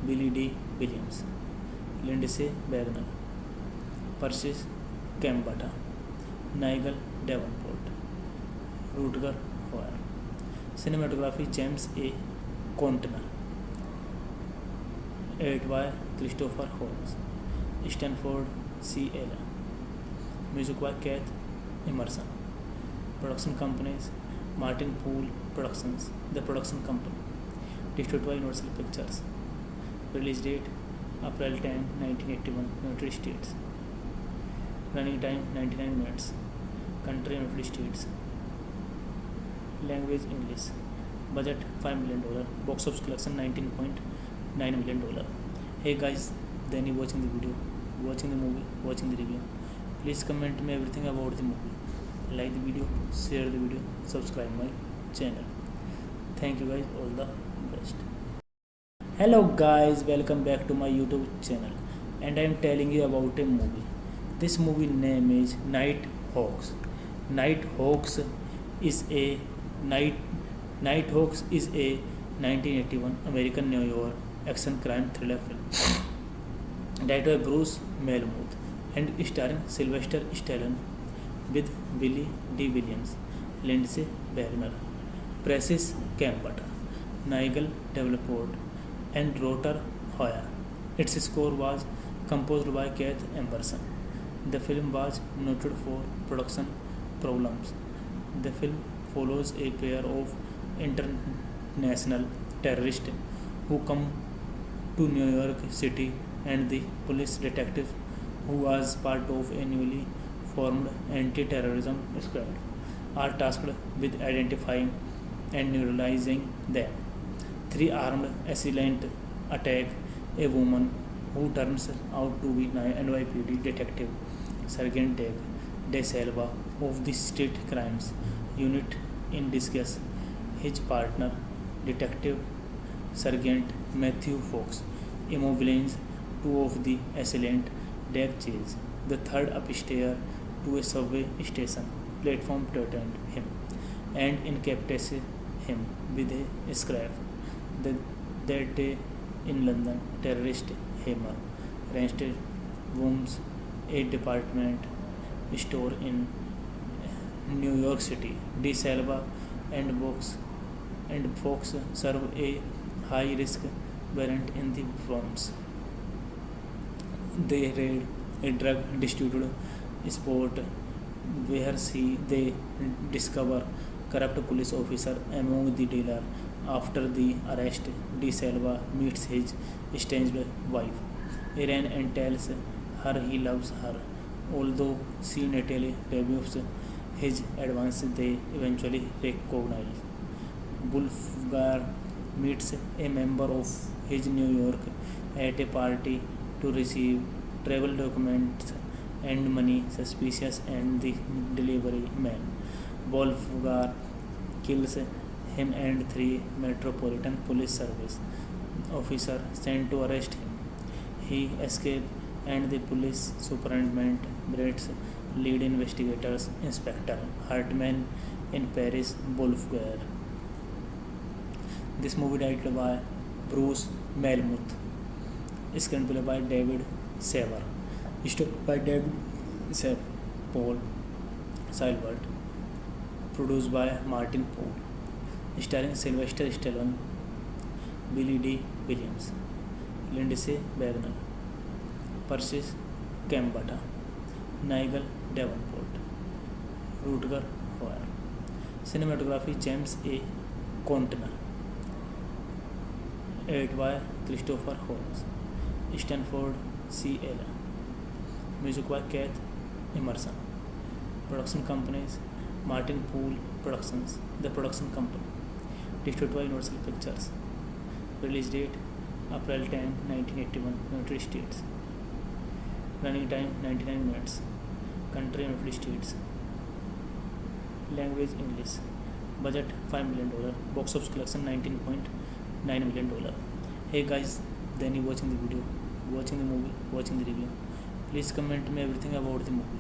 Billy D. Williams, Lindsay Wagner, Persis Kambata, Nigel Davenport, Rutger Hauer. Cinematography James A. Contner. Edited by Christopher Holmes. Stanford C. Ella. Music by Keith Emerson. Production companies Martin Poole Productions, the production company. Distributed by Universal Pictures. Release date April 10, 1981, United States. Running time 99 minutes. Country United States. Language English. Budget $5 million. Box office collection $19.9 million. Hey guys, then you watching the video, watching the movie, watching the review. Please comment me everything about the movie. Like the video, share the video, subscribe my channel. Thank you guys, all the best. Hello guys, welcome back to my YouTube channel, and I am telling you about a movie. This movie name is Nighthawks. Nighthawks is a Nighthawks is a 1981 American New York action crime thriller film directed by Bruce Melmuth and starring Sylvester Stallone with Billy D. Williams, Lindsay Wagner, Precious Cambata, Nigel Davenport, and Rutger Hauer. Its score was composed by Keith Emerson. The film was noted for production problems. The film follows a pair of international terrorists who come to New York City, and the police detective who was part of a newly formed anti-terrorism squad are tasked with identifying and neutralizing them. Three armed assailants attack a woman who turns out to be NYPD detective Sergeant Doug De Silva of the State Crimes Unit in disguise. His partner, Detective Sergeant Matthew Fox, immobilizes two of the assailants. Doug chases the third upstairs to a subway station platform to attend him and incapacitates him with a scrap. That day in London, terrorist Hammer raided Wombs, a department store in New York City. De Silva and Fox serve a high-risk warrant in the Bronx. They raid a drug distributor spot where they discover corrupt police officer among the dealer. After the arrest, De Silva meets his estranged wife, Erin, and tells her he loves her. Although she naturally rebuffs his advance, they eventually recognize. Wolfgar meets a member of his New York at a party to receive travel documents and money suspicious and the delivery man. Wolfgar kills him and three Metropolitan Police Service officers sent to arrest him. He escapes and the police superintendent Brett's lead investigators Inspector Hartman in Paris Wolfgar. This movie directed by Bruce Melmuth. Screenplay by David Sever. Story by David Sever, Paul Silbert. Produced by Martin Poole. Starring Sylvester Stallone, Billy D. Williams, Lindsay Wagner, Precious Cambata, Nigel Davenport, Rutger Hauer. Cinematography James A. Contner. Edited by Christopher Holmes. Stanford C. Ella. Music by Keith Emerson. Production companies Martin Poole Productions, the production company. Distributed by Universal Pictures. Release date April 10, 1981, United States. Running time 99 minutes. Country United States. Language English. Budget $5 million. Box office collection $19.9 million. Hey guys, then you watching the video, watching the movie, watching the review. Please comment me everything about the movie.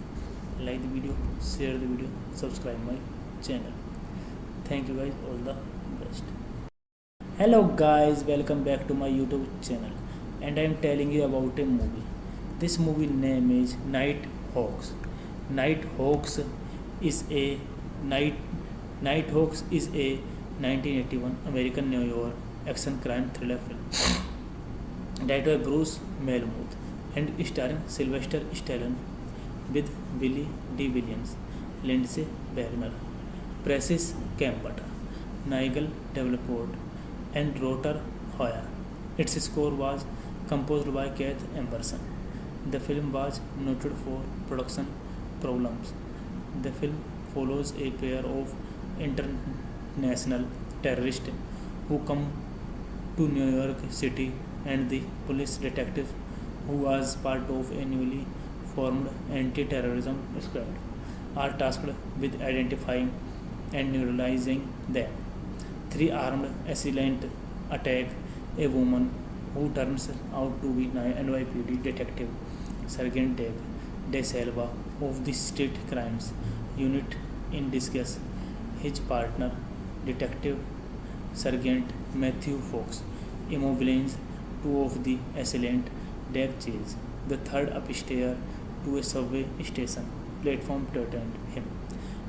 Like the video, share the video, subscribe my channel. Thank you guys, all the best. Hello guys, welcome back to my YouTube channel, and I am telling you about a movie. This movie name is Nighthawks. Nighthawks is a night Nighthawks is a 1981 American New York action crime thriller film directed by Bruce Malmuth and starring Sylvester Stallone with Billy D. Williams, Lindsay Wagner, Precis Campbell, Nigel Davenport, and Rotor Hoyer. Its score was composed by Keith Emerson. The film was noted for production problems. The film follows a pair of international terrorists who come to New York City, and the police detective who was part of a newly formed anti-terrorism squad are tasked with identifying and neutralizing them. Three armed assailants attack a woman who turns out to be NYPD detective Sergeant Dave De Silva of the State Crimes Unit in disguise. His partner, Detective Sergeant Matthew Fox, immobilizes two of the assailants. Dave chases the third upstairs to a subway station platform to attend him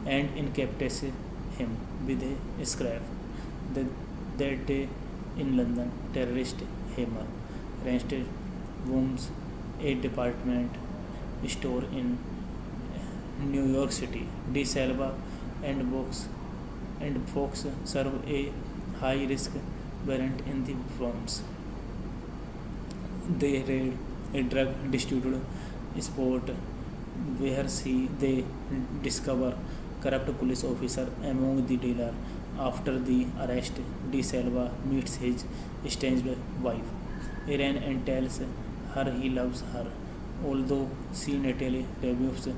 and incapacitates him with a scrap. That day in London, terrorist Hammer raided Wombs, a department store in New York City. De Silva and Fox serve a high-risk warrant in the Bronx. They raid a drug distributor spot where they discover corrupt police officer among the dealer. After the arrest, De Silva meets his estranged wife, Erin, and tells her he loves her. Although she naturally rebuffs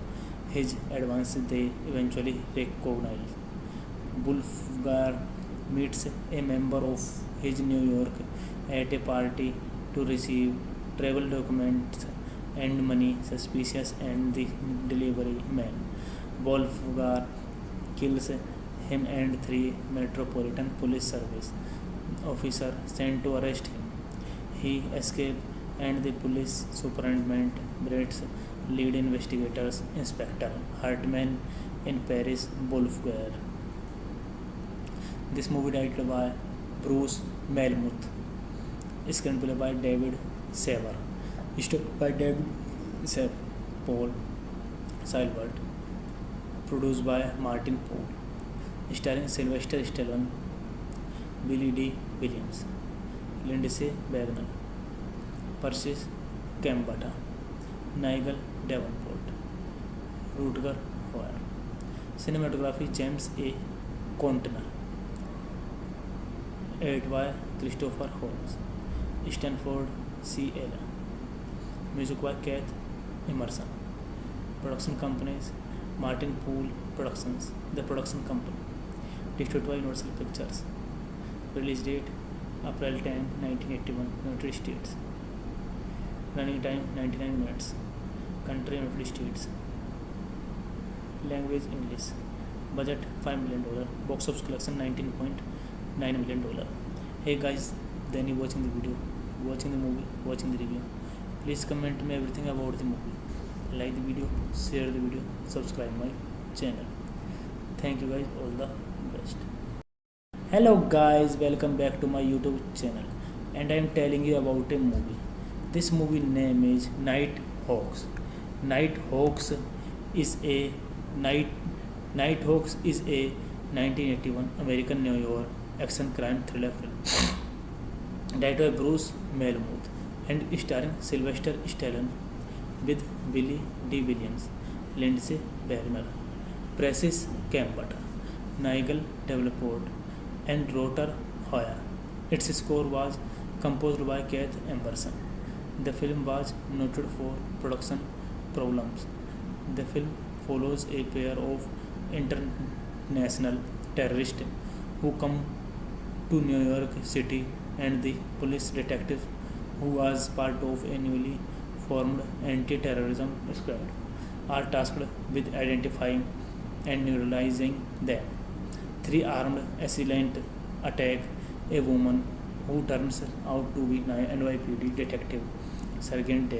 his advance, they eventually recognize. Wolfgar meets a member of his New York at a party to receive travel documents and money suspicious and the delivery man. Wolfgar kills him and three Metropolitan Police Service officers sent to arrest him. He escapes and the police superintendent Brett's lead investigators Inspector Hartman in Paris Wolfgar. This movie directed by Bruce Malmuth, screenplay by David Saver, story by David Saver, Paul Silbert, produced by Martin Paul, starring Sylvester Stallone, Billy D. Williams, Lindsay Wagner, Persis Kambata, Nigel Davenport, Rutger Hauer. Cinematography James A. Contner. Edited by Christopher Holmes, Stanford C. Allen. Music by Keith Emerson. Production companies Martin Poole Productions, the production company. Distributed by Universal Pictures. Release date April 10, 1981, United States. Running time 99 minutes. Country United States. Language English. Budget $5 million. Box office collection $19.9 million. Hey guys, then you watching the video, watching the movie, watching the review. Please comment me everything about the movie. Like the video, share the video, subscribe my channel. Thank you guys, all the best. Hello guys, welcome back to my YouTube channel, and I am telling you about a movie. This movie name is Nighthawks. Nighthawks is a Nighthawks is a 1981 American New York action crime thriller film directed by Bruce Malmuth and starring Sylvester Stallone with Billy D. Williams, Lindsay Wagner, Precis Campbell, Nigel Davenport, and Rotor Hoyer. Its score was composed by Keith Emerson. The film was noted for production problems. The film follows a pair of international terrorists who come to New York City, and the police detective who was part of a newly formed anti-terrorism squad are tasked with identifying and neutralizing them. Three armed assailants attack a woman who turns out to be NYPD detective Sergeant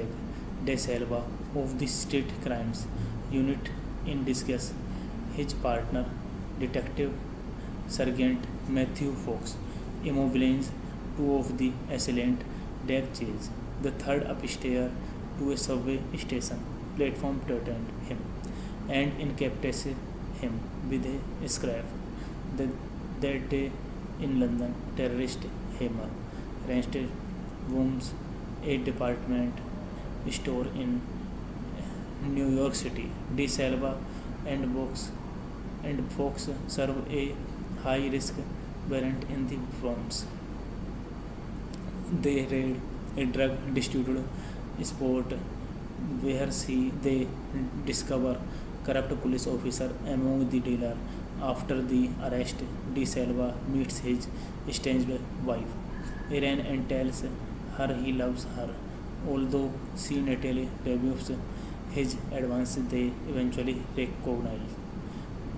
De Silva of the State Crimes Unit in disguise. his partner, Detective Sergeant Matthew Fox, immobilize two of the assailant deck chase. The third upstairs to a subway station platform threatened him and incapacitated him with a scrap. The, that day in London, terrorist Hammer raided Wombs, a department store in New York City. De Salva and Fox serve a high-risk warrant in the Bronx. They raid a drug distributor spot where they discover corrupt police officer among the dealer. After the arrest, De Salva meets his estranged wife, Erin, and tells her he loves her. Although she Natalie rebuffs his advance, they eventually recognize.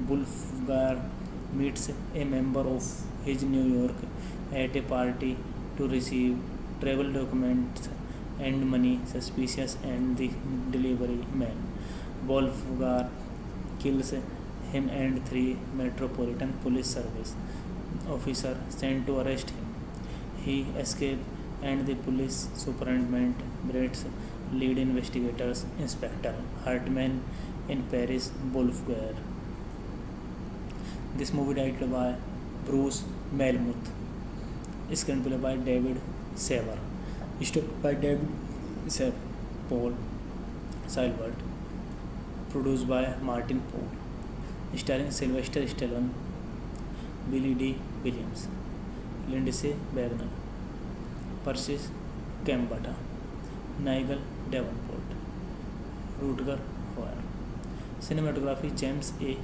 Wolfgar meets a member of his New York at a party to receive travel documents and money suspicious and the delivery man. Wolfgar kills him and three Metropolitan Police Service officers sent to arrest him. He escapes and the police superintendent Brett's lead investigators Inspector Hartman in Paris Wolfgar. This movie directed by Bruce Malmuth, screenplay by David Saver, story by David Saver, Paul Silbert, produced by Martin Paul, starring Sylvester Stallone, Billy D. Williams, Lindsay Wagner, Persis Kambata, Nigel Davenport, Rutger Hauer. Cinematography James A.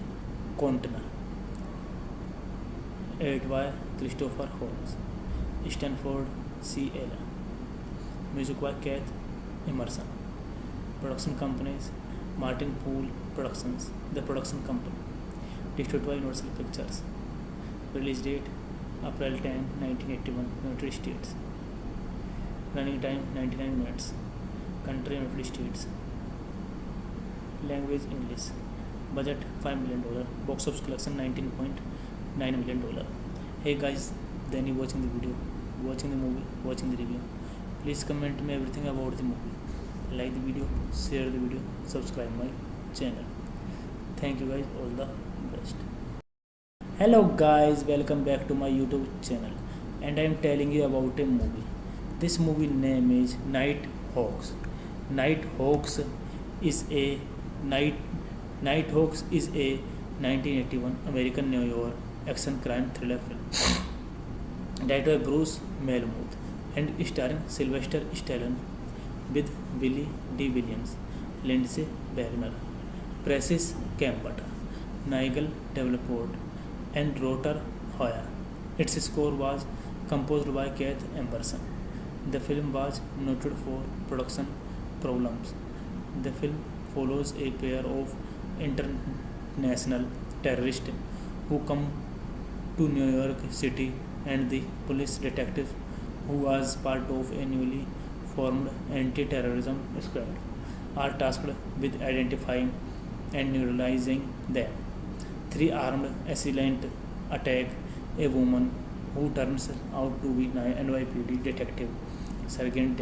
Contner. Edited by Christopher Holmes, Stanford C. Allen. Music by Keith Emerson. Production companies Martin Poole Productions, the production company. Distributed by Universal Pictures. Release date April 10, 1981, United States. Running time 99 minutes. Country United States. Language English. Budget $5 million. Box office collection $19.9 million. Hey guys, then you watching the video, watching the movie, watching the review. Please comment me everything about the movie. Like the video, share the video, subscribe my channel. Thank you guys, all the best. Hello guys, welcome back to my YouTube channel, and I am telling you about a movie. This movie name is Nighthawks. Nighthawks is a Nighthawks is a 1981 American New York action crime thriller film directed by Bruce Malmuth and starring Sylvester Stallone with Billy D. Williams, Lindsay Wagner, Persis Kambata, Nigel Davenport, and Rutger Hauer. Its score was composed by Keith Emerson. The film was noted for production problems. The film follows a pair of international terrorists who come to New York City, and the police detective who was part of a newly formed anti-terrorism squad are tasked with identifying and neutralizing them. Three armed assailants attack a woman who turns out to be NYPD detective Sergeant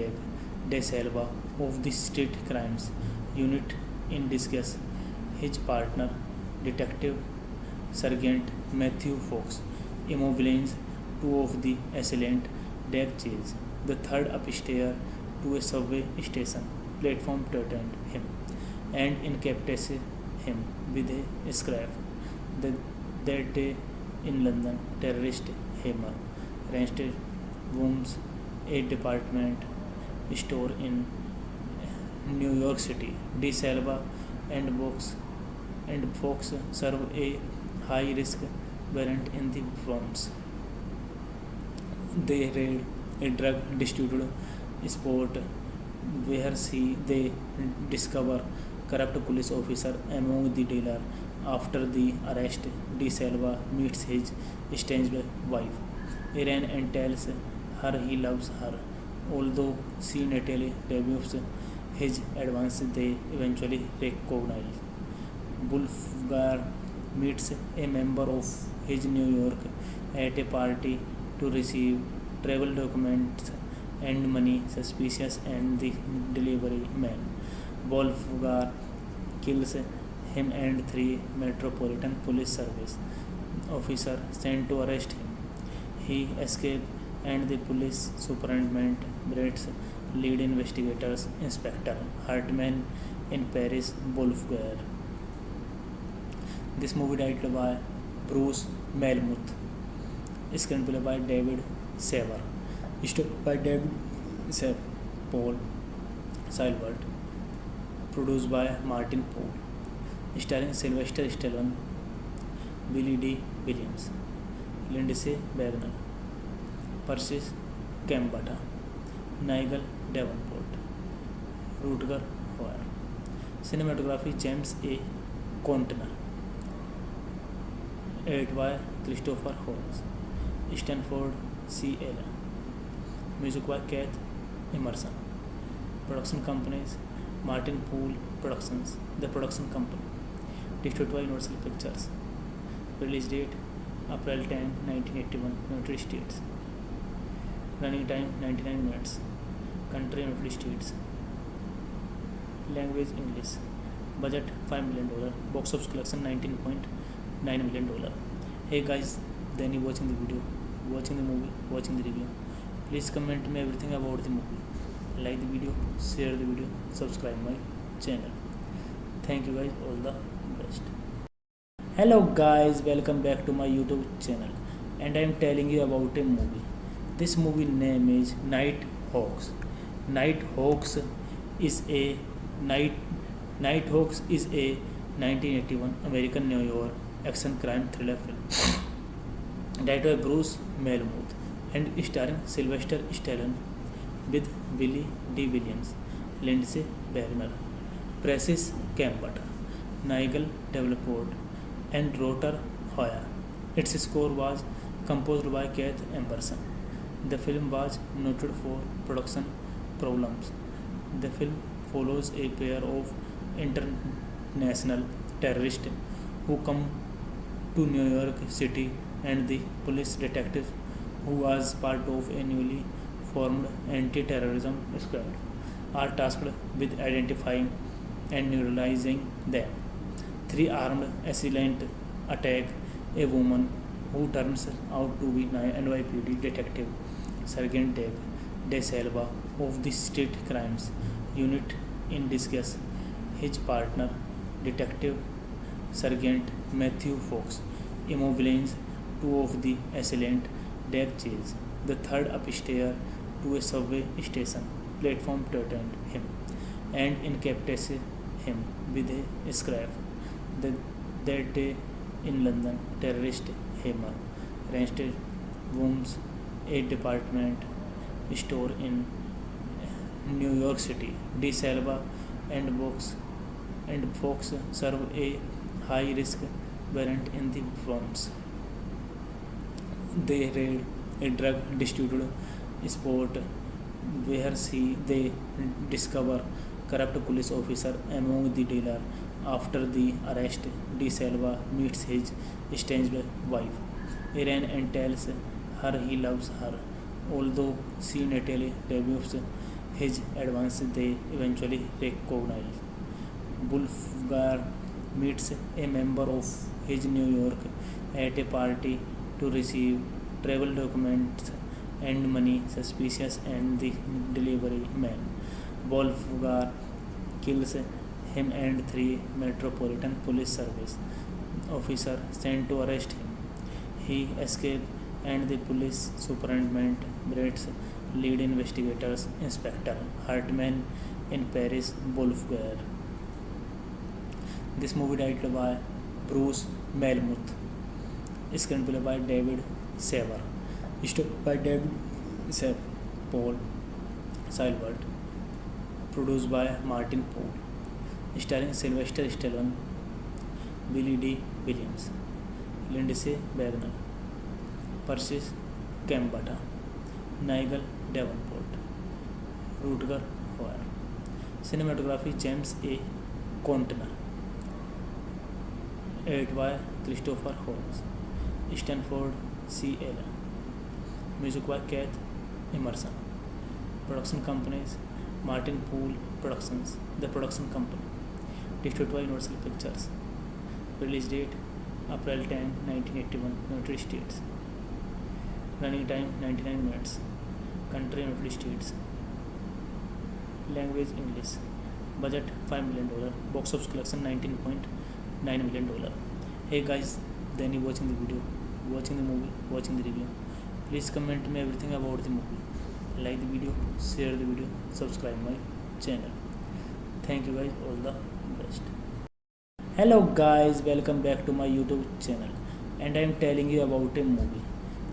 De Salva of the State Crimes Unit in disguise. His partner, Detective Sergeant Matthew Fox, immobilizes two of the assailants deck chase. The third upstairs to a subway station platform threatened him and incapacitated him with a scrap. That day in London, terrorist Hammer raided Wombs, a department store in New York City. De Salva and Fox serve a high-risk warrant in the Bronx. They raid a drug distributor spot where they discover corrupt police officer among the dealer. After the arrest, De Salva meets his estranged wife, Erin, and tells her he loves her. Although she Natalie rebuffs his advance, they eventually recognize. Wolfgar meets a member of his New York at a party to receive travel documents and money. Suspicious and the delivery man Wolfgar kills him and three Metropolitan Police Service officers sent to arrest him. He escapes and the police superintendent Brett's lead investigators Inspector Hartman in Paris Wolfgar. This movie directed by Bruce Melmuth. Screenplay by David Sever. Story by David Sever, Paul Silbert. Produced by Martin Poole. Starring Sylvester Stallone, Billy D. Williams, Lindsay Wagner, Persis Kambata, Nigel Davenport, Rutger Hauer. Cinematography James A. Contner. Edited by Christopher Holmes. Stanford C. Allen. Music by Keith Emerson. Production companies Martin Poole Productions, the production company. Distributed by Universal Pictures. Release date April 10, 1981, United States. Running time 99 minutes. Country United States. Language English. Budget $5 million. Box office collection $19.9 million. Hey guys, then you watching the video, watching the movie, watching the review. Please comment me everything about the movie. Like the video, share the video, subscribe my channel. Thank you guys, all the best. Hello guys, welcome back to my YouTube channel, and I am telling you about a movie. This movie name is Night Hawks. Night Hawks is a 1981 American New York action crime thriller film directed by Bruce Melmuth and starring Sylvester Stallone with Billy D. Williams, Lindsay Wagner, Persis Kambata, Nigel Davenport, and Rutger Hauer. Its score was composed by Keith Emerson. The film was noted for production problems. The film follows a pair of international terrorists who come to New York City, and the police detective who was part of a newly formed anti-terrorism squad are tasked with identifying and neutralizing them. Three armed assailants attack a woman who turns out to be NYPD detective Sergeant Dave De Silva of the State Crimes Unit in disguise. His partner, Detective Sergeant Matthew Fox, immobilizes two of the assailants. Dave chases the third upstairs to a subway station platform to attend him and incapacitates him with a scrap. That day in London, terrorist Hammer raided Wombs, a department store in New York City. De Silva and Fox serve a high-risk warrant in the Bronx. They raid a drug distributor spot where they discover corrupt police officer among the dealer. After the arrest, De Silva meets his estranged wife, Erin, and tells her he loves her. Although she naturally rebukes his advance, they eventually recognize. Wolfgar meets a member of his New York at a party to receive travel documents and money. Suspicious and the delivery man Wolfgar kills him and three Metropolitan Police Service officers sent to arrest him. He escapes and the police superintendent Brett's lead investigators Inspector Hartman in Paris Wolfgar. This movie directed by Bruce Melmuth. Screenplay by David Sever. Story by David Sever, Paul Silbert. Produced by Martin Poole. Starring Sylvester Stallone, Billy D. Williams, Lindsay Wagner, Persis Kambata, Nigel Davenport, Rutger Hauer. Cinematography James A. Contner. Edited by Christopher Holmes. Stanford C. Allen. Music by Keith Emerson. Production companies: Martin Poole Productions, the production company. Distributed by Universal Pictures. Release date: April 10, 1981, United States. Running time: 99 minutes. Country: United States. Language: English. Budget: $5 million. Box office collection: $19.9 million. Hey guys, then you watching the video, watching the movie, watching the review. Please comment me everything about the movie. Like the video, share the video, subscribe my channel. Thank you guys, all the best. Hello guys, welcome back to my YouTube channel, and I am telling you about a movie.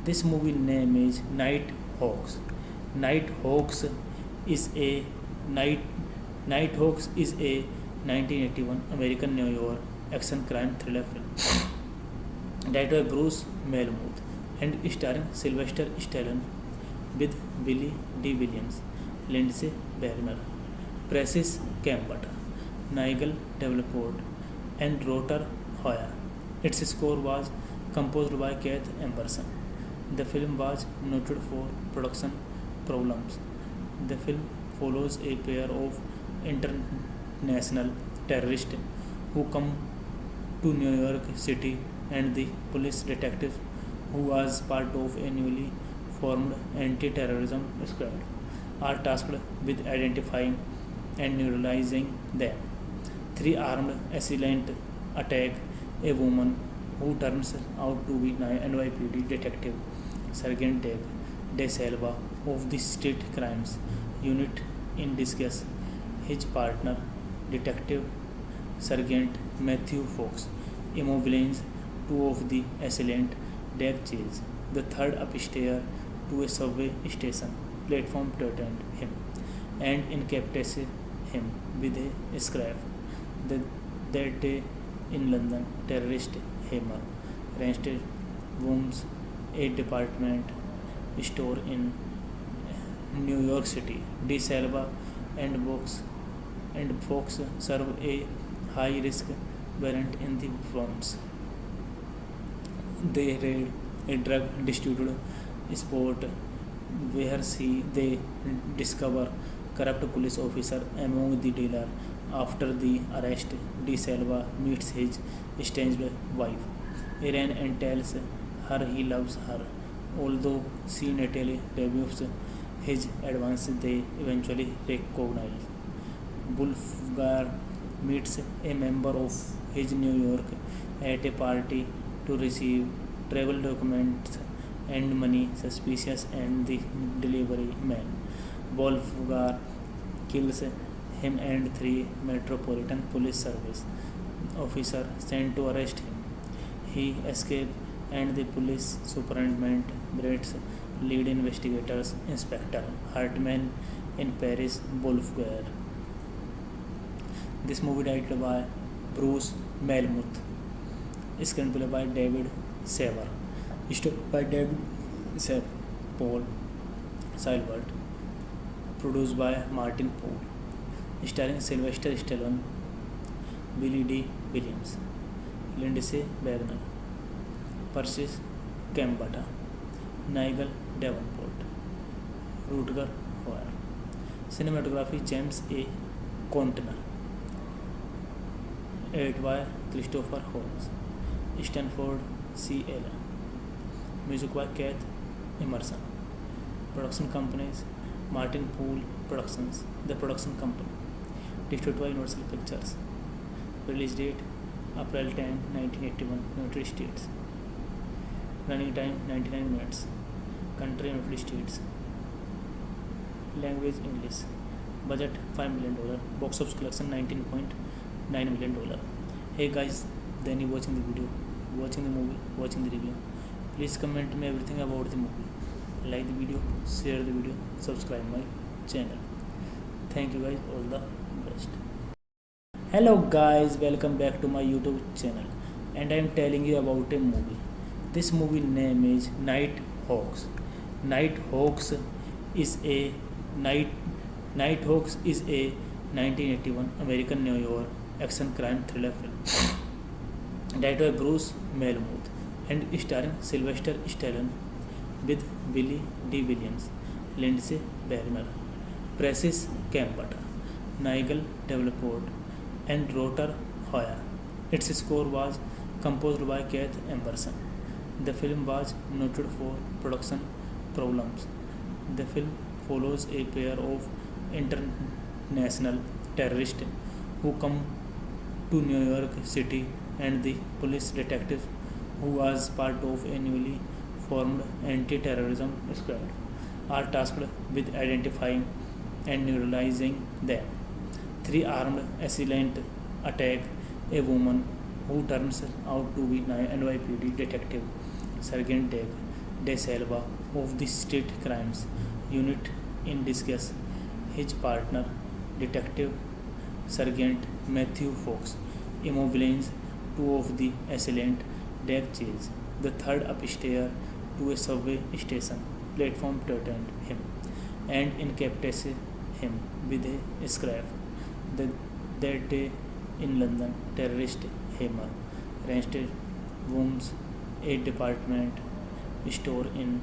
This movie name is Night Hawks. Night Hawks is a Night Hawks is a 1981 American New York action crime thriller film directed by Bruce Melmuth and starring Sylvester Stallone with Billy D. Williams, Lindsay Wagner, Francis Cambert, Nigel Davenport, and Rotor Hoyer. Its score was composed by Keith Emerson. The film was noted for production problems. The film follows a pair of international terrorists who come to New York City, and the police detective who was part of a newly formed anti-terrorism squad are tasked with identifying and neutralizing them. Three armed assailants attack a woman who turns out to be NYPD detective Sergeant Doug De Silva of the State Crimes Unit in disguise. His partner, Detective Sergeant Matthew Fox, immobilizes two of the assailants. Doug chases the third upstairs to a subway station platform to attend him and incapacitates him with a scrap. That day in London, terrorist Hammer ransacks Wombs, a department store in New York City. De Silva and Fox serve a high-risk warrant in the Bronx. They raid a drug distributor spot where they discover corrupt police officer among the dealer. After the arrest, De Silva meets his estranged wife, Erin, and tells her he loves her. Although she naturally rebuffs his advance, they eventually recognize. Wolfgar meets a member of his New York at a party to receive travel documents and money suspicious and the delivery man. Wolfgar kills him and three Metropolitan Police Service officers sent to arrest him. He escapes, and the police superintendent Brett's lead investigators, Inspector Hartman in Paris Wolfgar. This movie directed by Bruce Melmuth. Screenplay by David Sever. Story by David Sever, Paul Silbert. Produced by Martin Poole. Starring Sylvester Stallone, Billy D. Williams, Lindsay Wagner, Francis Cambert, Nigel Davenport, Rutger Hauer. Cinematography: James A. Contner. Edited by Christopher Holmes. Stanford C. Allen. Music by Keith Emerson. Production companies: Martin Poole Productions, the production company. Distributed by Universal Pictures. Release date: April 10, 1981, United States. Running time: 99 minutes. Country: United States. Language: English. Budget: $5 million. Box office collection: $19.9 million. Hey guys, then you watching the video, watching the movie, watching the review. Please comment me everything about the movie. Like the video, share the video, subscribe my channel. Thank you guys, all the best. Hello guys, welcome back to my YouTube channel, and I am telling you about a movie. This movie name is Night Hawks. Night Hawks is a 1981 American New York action crime thriller film directed by Bruce Malmuth and starring Sylvester Stallone with Billy D. Williams, Lindsay Wagner, Francis Campbell, Nigel Davenport, and Rotor Hoya. Its score was composed by Keith Emerson. The film was noted for production problems. The film follows a pair of international terrorists who come to New York City, and the police detective who was part of a newly formed anti-terrorism squad are tasked with identifying and neutralizing them. Three armed assailants attack a woman who turns out to be NYPD detective Sergeant Dave De Silva of the State Crimes Unit in disguise. His partner, Detective Sergeant Matthew Fox, immobilizes two of the assailants. Dave chases the third upstairs to a subway station platform to attend him and incapacitates him with a scrap. That day in London, terrorist Hammer raided Wombs, a department store in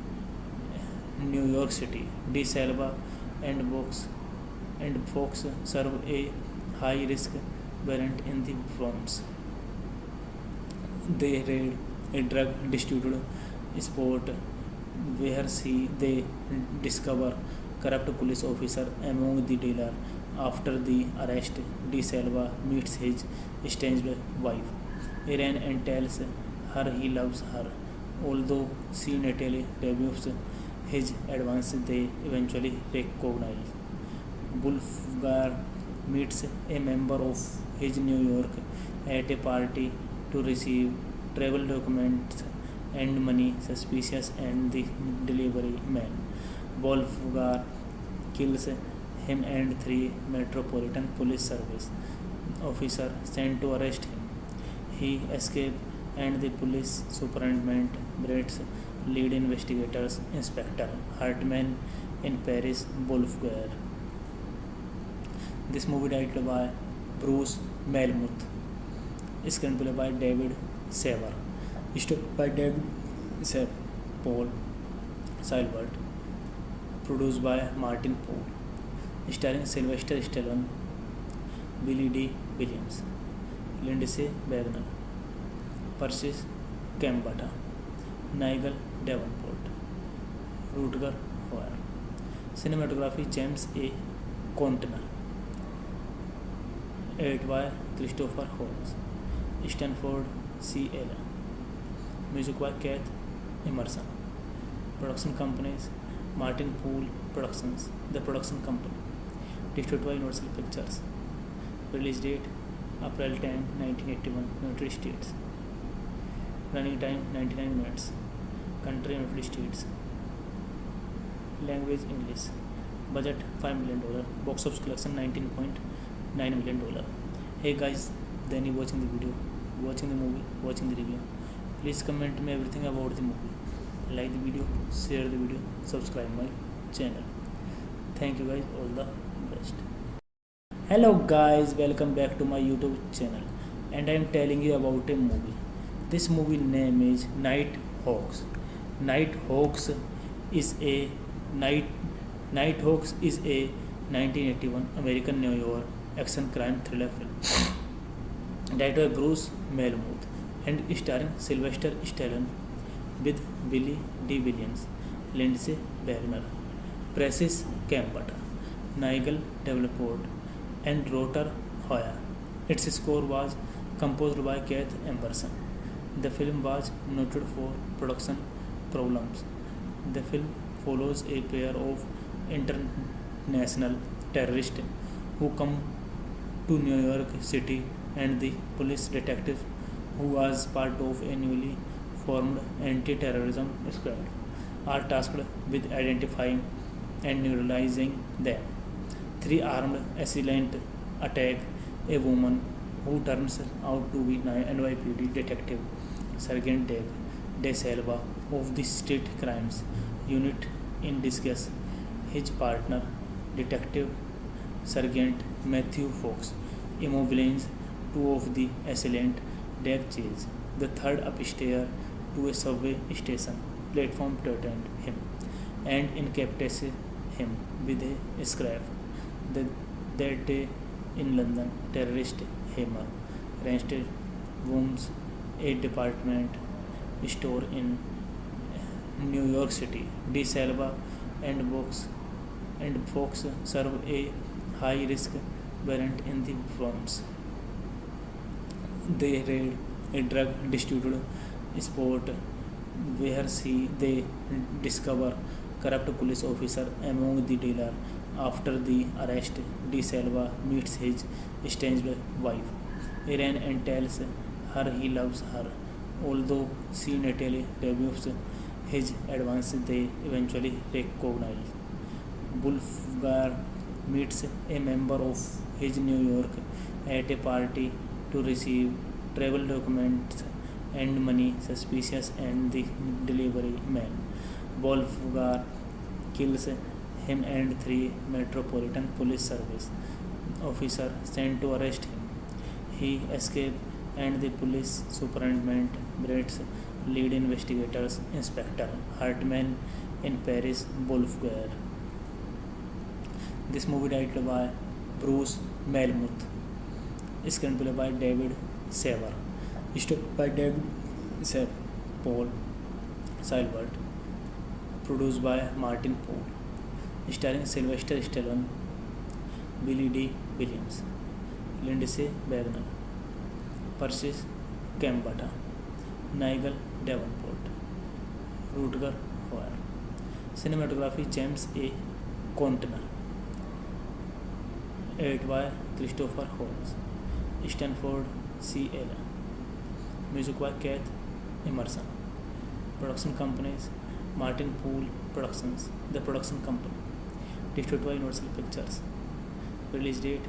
New York City. De Silva and Fox serve a high-risk warrant in the Wombs. They raid a drug distributor spot where they discover corrupt police officer among the dealer. After the arrest, De Silva meets his estranged wife, Irene, and tells her he loves her. Although she naturally rebukes his advance, they eventually recognize. Wolfgar meets a member of his New York at a party to receive travel documents and money suspicious and the delivery man. Wolfgar kills him and three Metropolitan Police Service officers sent to arrest him. He escapes and the police superintendent Brett's lead investigators Inspector Hartman in Paris Wolfgar. This movie directed by Bruce Malmuth, screenplay by David Saver, story by David Saver, Paul Silbert, produced by Martin Paul, starring Sylvester Stallone, Billy D. Williams, Lindsay Wagner, Persis Kambata, Nigel Davenport, Rutger Hauer. Cinematography James A. Contner. Edited by Christopher Holmes, Stanford C. Allen. Music by Keith Emerson. Production companies Martin Poole Productions, the production company. Distributed by Universal Pictures. Release date April 10, 1981, United States. Running time 99 minutes. Country United States. Language English. Budget $5 million. Box office collection $19.9 million. Hey guys, then you watching the video, watching the movie, watching the review. Please comment me everything about the movie. Like the video, share the video, subscribe my channel. Thank you guys, all the best. Hello guys, welcome back to my YouTube channel, and I am telling you about a movie. This movie name is Night Hawks. Night Hawks is a 1981 American New York action crime thriller film directed by Bruce Malmuth and starring Sylvester Stallone with Billy D. Williams, Lindsay Wagner, Francis Campbell, Nigel Davenport, and Rotor Hoya. Its score was composed by Keith Emerson. The film was noted for production problems. The film follows a pair of international terrorists who come to New York City, and the police detective who was part of a newly formed anti-terrorism squad are tasked with identifying and neutralizing them. Three armed assailants attack a woman who turns out to be NYPD detective Sergeant Dave De Silva of the State Crimes Unit in disguise. His partner, Detective Sergeant Matthew Fox, immobilizes two of the assailants. deck chase. The third upstairs to a subway station platform threatened him and incapacitated him with a scrap. The, that day in London, terrorist Hammer raided Wombs, a department store in New York City. De Salva and Fox serve a high-risk variant in the Worms. They raid a drug distributor spot where they discover corrupt police officer among the dealer. After the arrest, De Salva meets his estranged wife, Irene, and tells her he loves her. Although she naturally rebukes his advance, they eventually recognize. Wolfgar meets a member of his New York at a party to receive travel documents and money suspicious and the delivery man. Wolfgar kills him and three Metropolitan Police Service officers sent to arrest him. He escapes and the police superintendent Brett's lead investigators Inspector Hartman in Paris Wolfgar. This movie directed by Bruce Malmuth. Screenplay by David Saver. Story by David Saver. Paul Silbert. Produced by Martin Paul. Starring Sylvester Stallone, Billy D. Williams, Lindsay Wagner, Persis Kambata, Nigel Davenport, Rutger Hauer. Cinematography James A. Contner. Edited by Christopher Holmes. Stanford C. Allen. Music by Keith Emerson. Production companies Martin Poole Productions, the production company. Distributed by Universal Pictures. Release date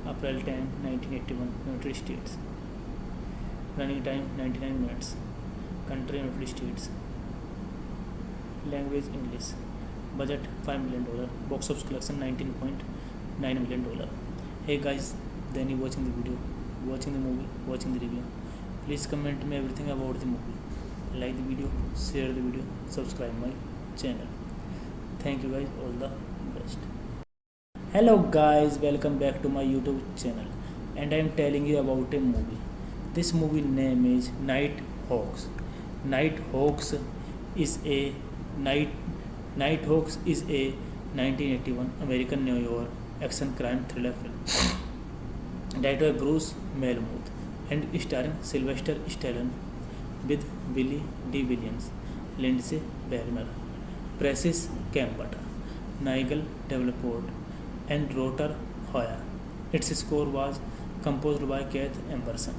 April 10, 1981, United States. Running time 99 minutes. Country United States. Language English. Budget $5 million. Box office collection $19.9 million. Hey guys, then you watching the video, watching the movie, watching the review. Please comment me everything about the movie. Like the video, share the video, subscribe my channel. Thank you guys, all the best. Hello guys, welcome back to my YouTube channel, and I am telling you about a movie. This movie name is Night Hawks. Night Hawks is a 1981 American New York action crime thriller film directed by Bruce Malmuth and starring Sylvester Stallone with Billy D. Williams, Lindsay Wagner, Precis Kambata, Nigel Davenport, and Rutger Hauer. Its score was composed by Keith Emerson.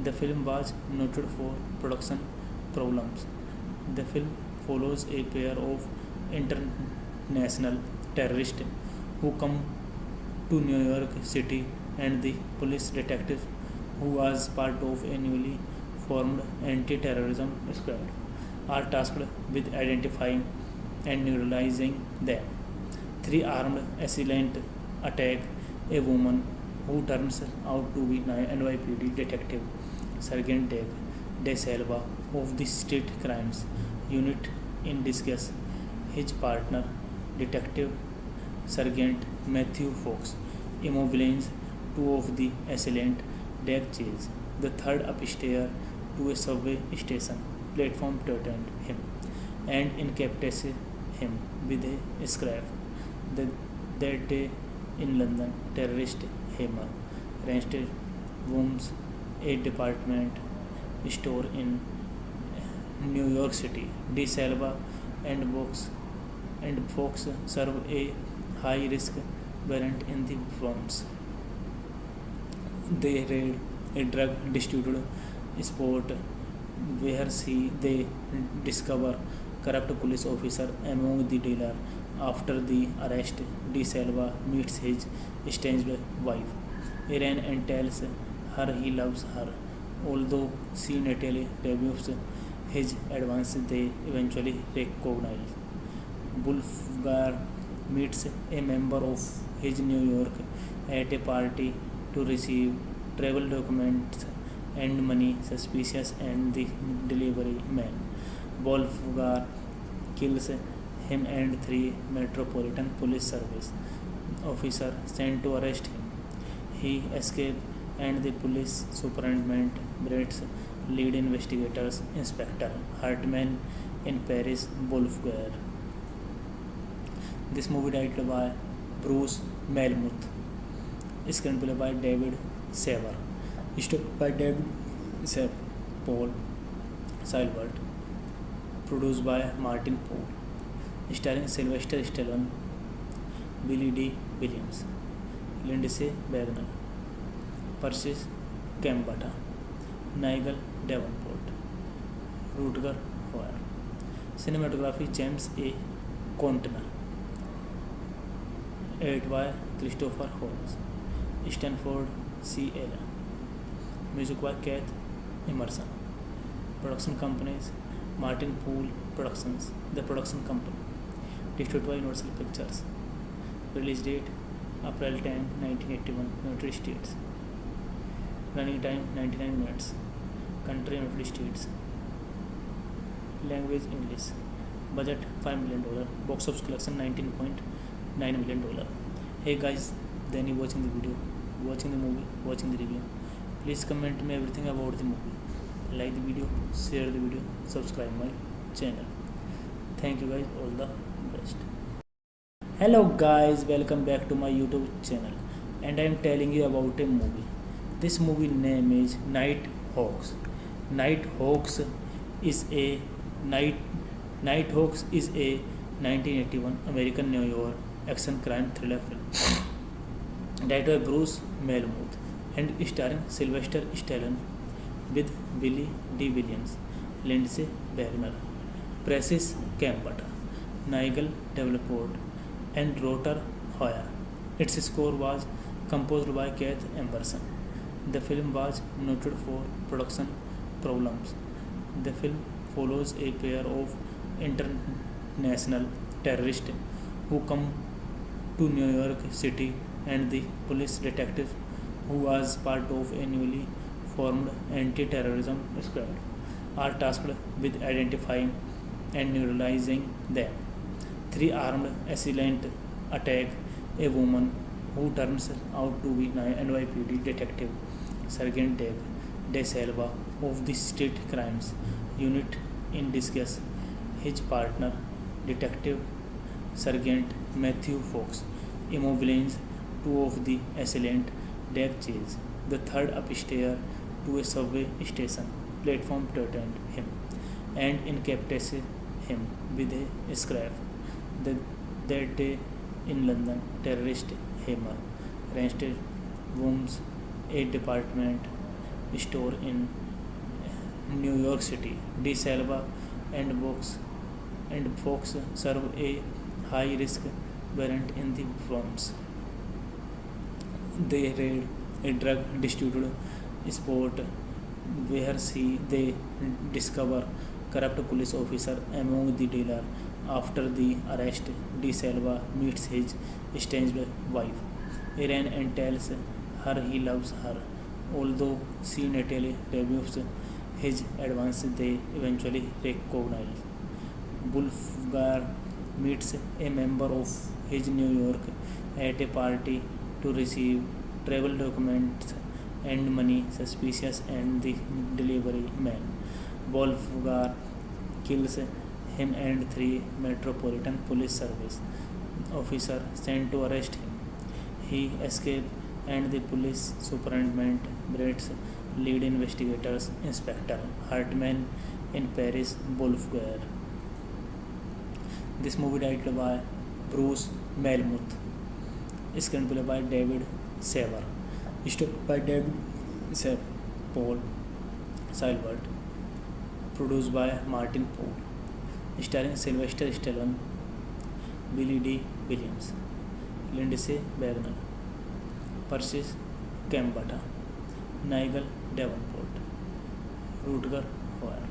The film was noted for production problems. The film follows a pair of international terrorists who come to New York City, and the police detective who was part of a newly formed anti-terrorism squad are tasked with identifying and neutralizing them. Three armed assailants attack a woman who turns out to be NYPD detective Sergeant De Salva of the State Crimes Unit in disguise. His partner, Detective Sergeant Matthew Fox, immobilizes two of the assailants. Deck chase. The third upstairs to a subway station platform threatened him and incapacitated him with a scrap. That day in London, terrorist Hammer raided Wombs, a department store in New York City. De Salva and Fox serve a high-risk variant in the Worms. They raid a drug distributor spot where they discover corrupt police officer among the dealer. After the arrest, De Salva meets his estranged wife, Irene, and tells her he loves her. Although she naturally rebukes his advance, they eventually recognize. Wolfgar meets a member of his New York at a party to receive travel documents and money suspicious and the delivery man. Wolfgar kills him and three Metropolitan Police Service officers sent to arrest him. He escapes and the police superintendent Brett's lead investigators Inspector Hartman in Paris Wolfgar. This movie directed by Bruce Melmuth. Screenplay by David Sever. Story by David Sever, Paul Silbert. Produced by Martin Poole. Starring Sylvester Stallone, Billy D. Williams, Lindsay Wagner, Persis Kambata, Nigel Davenport, Rutger Hauer. Cinematography James A. Contner. Edited by Christopher Holmes. Stanford C. Allen. Music by Keith Emerson. Production companies Martin Poole Productions, the production company. Distributed by Universal Pictures. Release date April 10, 1981, United States. Running time 99 minutes. Country United States. Language English. Budget $5 million. Box office collection $19.9 million. Hey guys, then you watching the video, watching the movie, watching the review. Please comment me everything about the movie. Like the video, share the video, subscribe my channel. Thank you guys, all the best. Hello guys, welcome back to my YouTube channel, and I am telling you about a movie. This movie name is Night Hawks. Night Hawks is a 1981 American New York action crime thriller film directed by Bruce Melmuth and starring Sylvester Stallone with Billy D. Williams, Lindsay Wagner, Persis Kambata, Nigel Davenport, and Rutger Hauer. Its score was composed by Keith Emerson. The film was noted for production problems. The film follows a pair of international terrorists who come to New York City, and the police detective who was part of a newly formed anti-terrorism squad are tasked with identifying and neutralizing them. Three armed assailants attack a woman who turns out to be NYPD detective Sergeant Dave De Silva of the State Crimes Unit in disguise. His partner, Detective Sergeant Matthew Fox, immobilizes two of the assailants. Dave chases the third upstairs to a subway station platform to attend him and incapacitates him with a scrap. That day in London, terrorist Hammer ransacks Wombs, a department store in New York City. De Silva and Fox serve a high-risk warrant in the Bronx. They raid a drug distributor spot where they discover corrupt police officer among the dealer. After the arrest, De Silva meets his estranged wife, Irene, and tells her he loves her. Although she naturally rebuffs his advance, they eventually recognize. Wolfgar meets a member of his New York at a party to receive travel documents and money suspicious and the delivery man. Wolfgar kills him and three Metropolitan Police Service officers sent to arrest him. He escapes and the police superintendent Brett's lead investigators Inspector Hartman in Paris Wolfgar. This movie directed by Bruce Melmuth. Screenplay by David Sever. Story by David Sever, Paul Silbert. Produced by Martin Poole. Starring Sylvester Stallone, Billy D. Williams, Lindsay Wagner, Persis Kambata, Nigel Davenport, Rutger Hauer.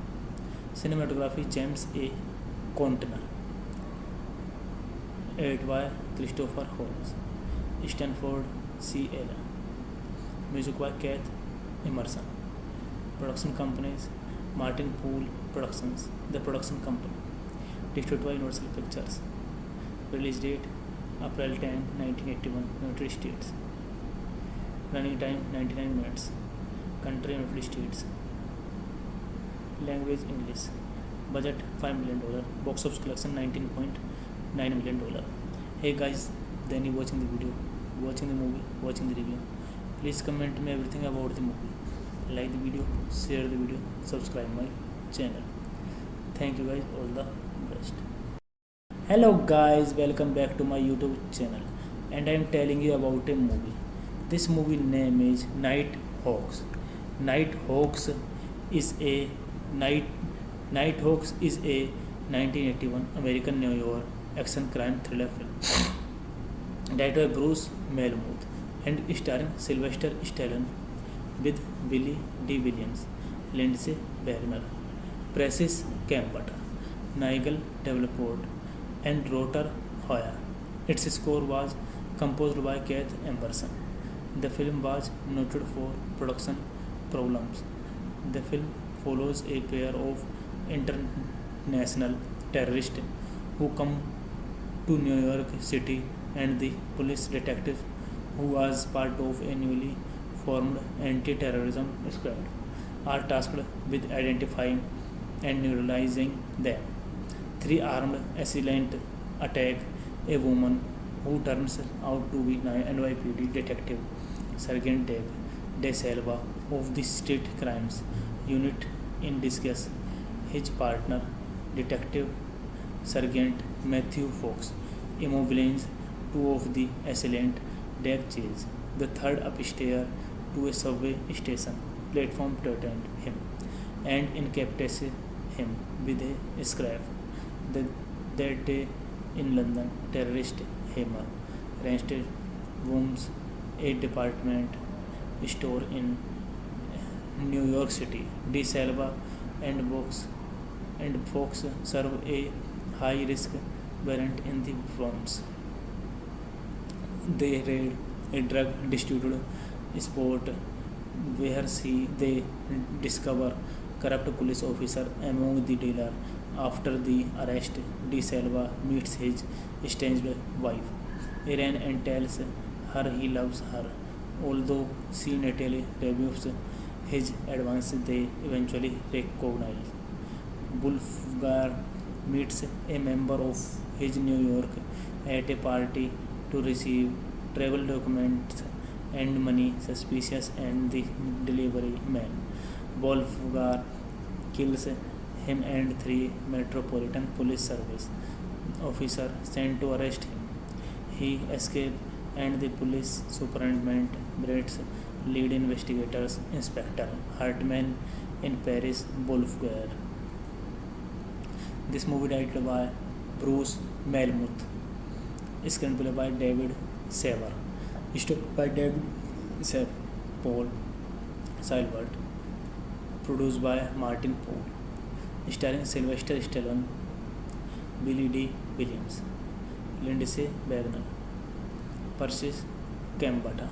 Cinematography James A. Contner. Edited by Christopher Holmes. Stanford C. Allen. Music by Keith Emerson. Production companies: Martin Poole Productions, the production company. Distributed by Universal Pictures. Release date: April 10, 1981, United States. Running time: 99 minutes. Country: United States. Language: English. Budget: $5 million. Box office collection: $19.9 million. Hey guys, then you watching the video, watching the movie, watching the review. Please comment me everything about the movie. Like the video, share the video, subscribe my channel. Thank you guys, all the best. Hello guys, welcome back to my YouTube channel, and I am telling you about a movie. This movie name is Night Hawks. Night Hawks is a Night Hawks is a 1981 American New York action crime thriller film directed by Bruce Melmuth and starring Sylvester Stallone with Billy D. Williams, Lindsay Wagner, Precis Campbell, Nigel Davenport, and Rotor Hoyer. Its score was composed by Keith Emerson. The film was noted for production problems. The film follows a pair of international terrorists who come to New York City, and the police detective who was part of a newly formed anti-terrorism squad are tasked with identifying and neutralizing them. Three armed assailants attack a woman who turns out to be NYPD detective Sergeant Dave De Silva of the State Crimes Unit in disguise. His partner, Detective Sergeant Matthew Fox, immobilizes two of the assailants. Dave chases the third upstairs to a subway station platform to attend him and incapacitates him with a scrap. That day in London, terrorist Hammer ransacks rooms a department store in New York City. De Silva and Fox serve a high-risk warrant in the Bronx. They raid a drug distributor spot where they discover corrupt police officer among the dealer. After the arrest, De Silva meets his estranged wife, Erin, and tells her he loves her. Although she naturally rebuffs his advance, they eventually recognize. Wolfgar meets a member of his New York at a party to receive travel documents and money. Suspicious and the delivery man, Wolfgar kills him and three Metropolitan Police Service officers sent to arrest him. He escapes, and the police superintendent Brett's lead investigators, Inspector Hartman in Paris Wolfgar. This movie directed by Bruce Melmuth. Screenplay by David Saver. Story by David Saver, Paul Silbert. Produced by Martin Poole. Starring Sylvester Stallone, Billy D. Williams, Lindsay Wagner, Precis Campbell,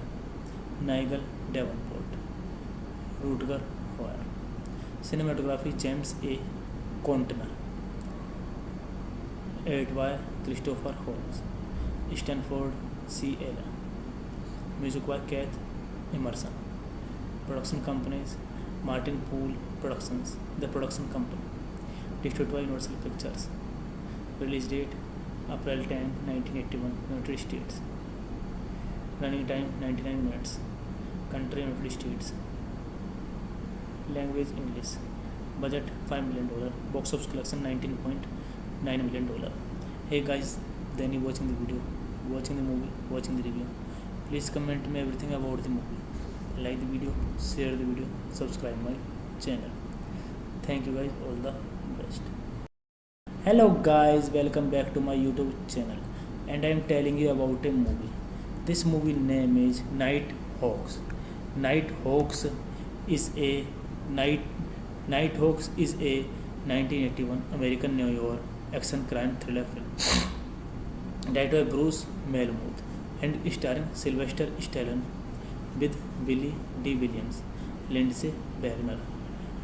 Nigel Davenport, Rutger Hauer. Cinematography: James A. Contner. Edited by Christopher Holmes, Stanford C. Allen. Music by Keith Emerson. Production companies: Martin Poole Productions, the production company. Distributed by Universal Pictures. Release date: April 10, 1981, United States. Running time: 99 minutes. Country: United States. Language: English. Budget: $5 million. Box office collection: $19.9 million. Hey guys, then you watching the video, watching the movie, watching the review. Please comment me everything about the movie. Like the video, share the video, subscribe my channel. Thank you guys, all the best. Hello guys, welcome back to my YouTube channel, and I am telling you about a movie. This movie name is Night Hawks. Night Hawks is a 1981 American New York action crime thriller film directed by Bruce Melmuth and starring Sylvester Stallone with Billy D. Williams, Lindsay Wagner,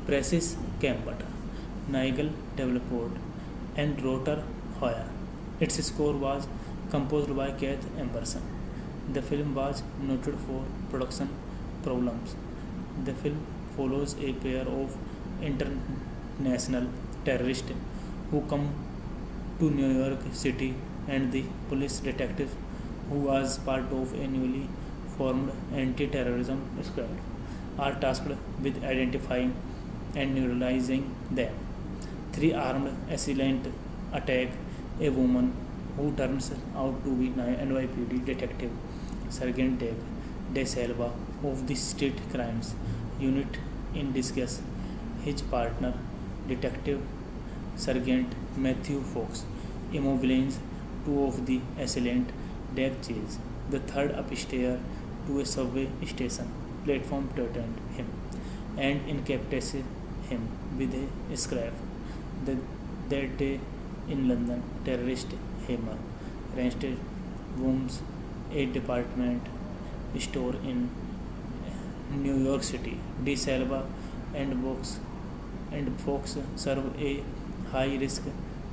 Presses Cambata, Nigel Davenport, and Rotor Hoyer. Its score was composed by Keith Emerson. The film was noted for production problems. The film follows a pair of international terrorists who come to New York City, and the police detective who was part of a newly formed anti-terrorism squad are tasked with identifying and neutralizing them. Three armed assailants attack a woman who turns out to be NYPD detective Sergeant Dave De Silva of the State Crimes Unit in disguise. His partner, Detective Sergeant Matthew Fox, immobilizes two of the assailant Dave chase the third upstairs to a subway station platform to attend him and incapacitates him with a scrap. That day in London, terrorist Hammer ransacks rooms a department store in New York City. De Silva and Fox serve a high-risk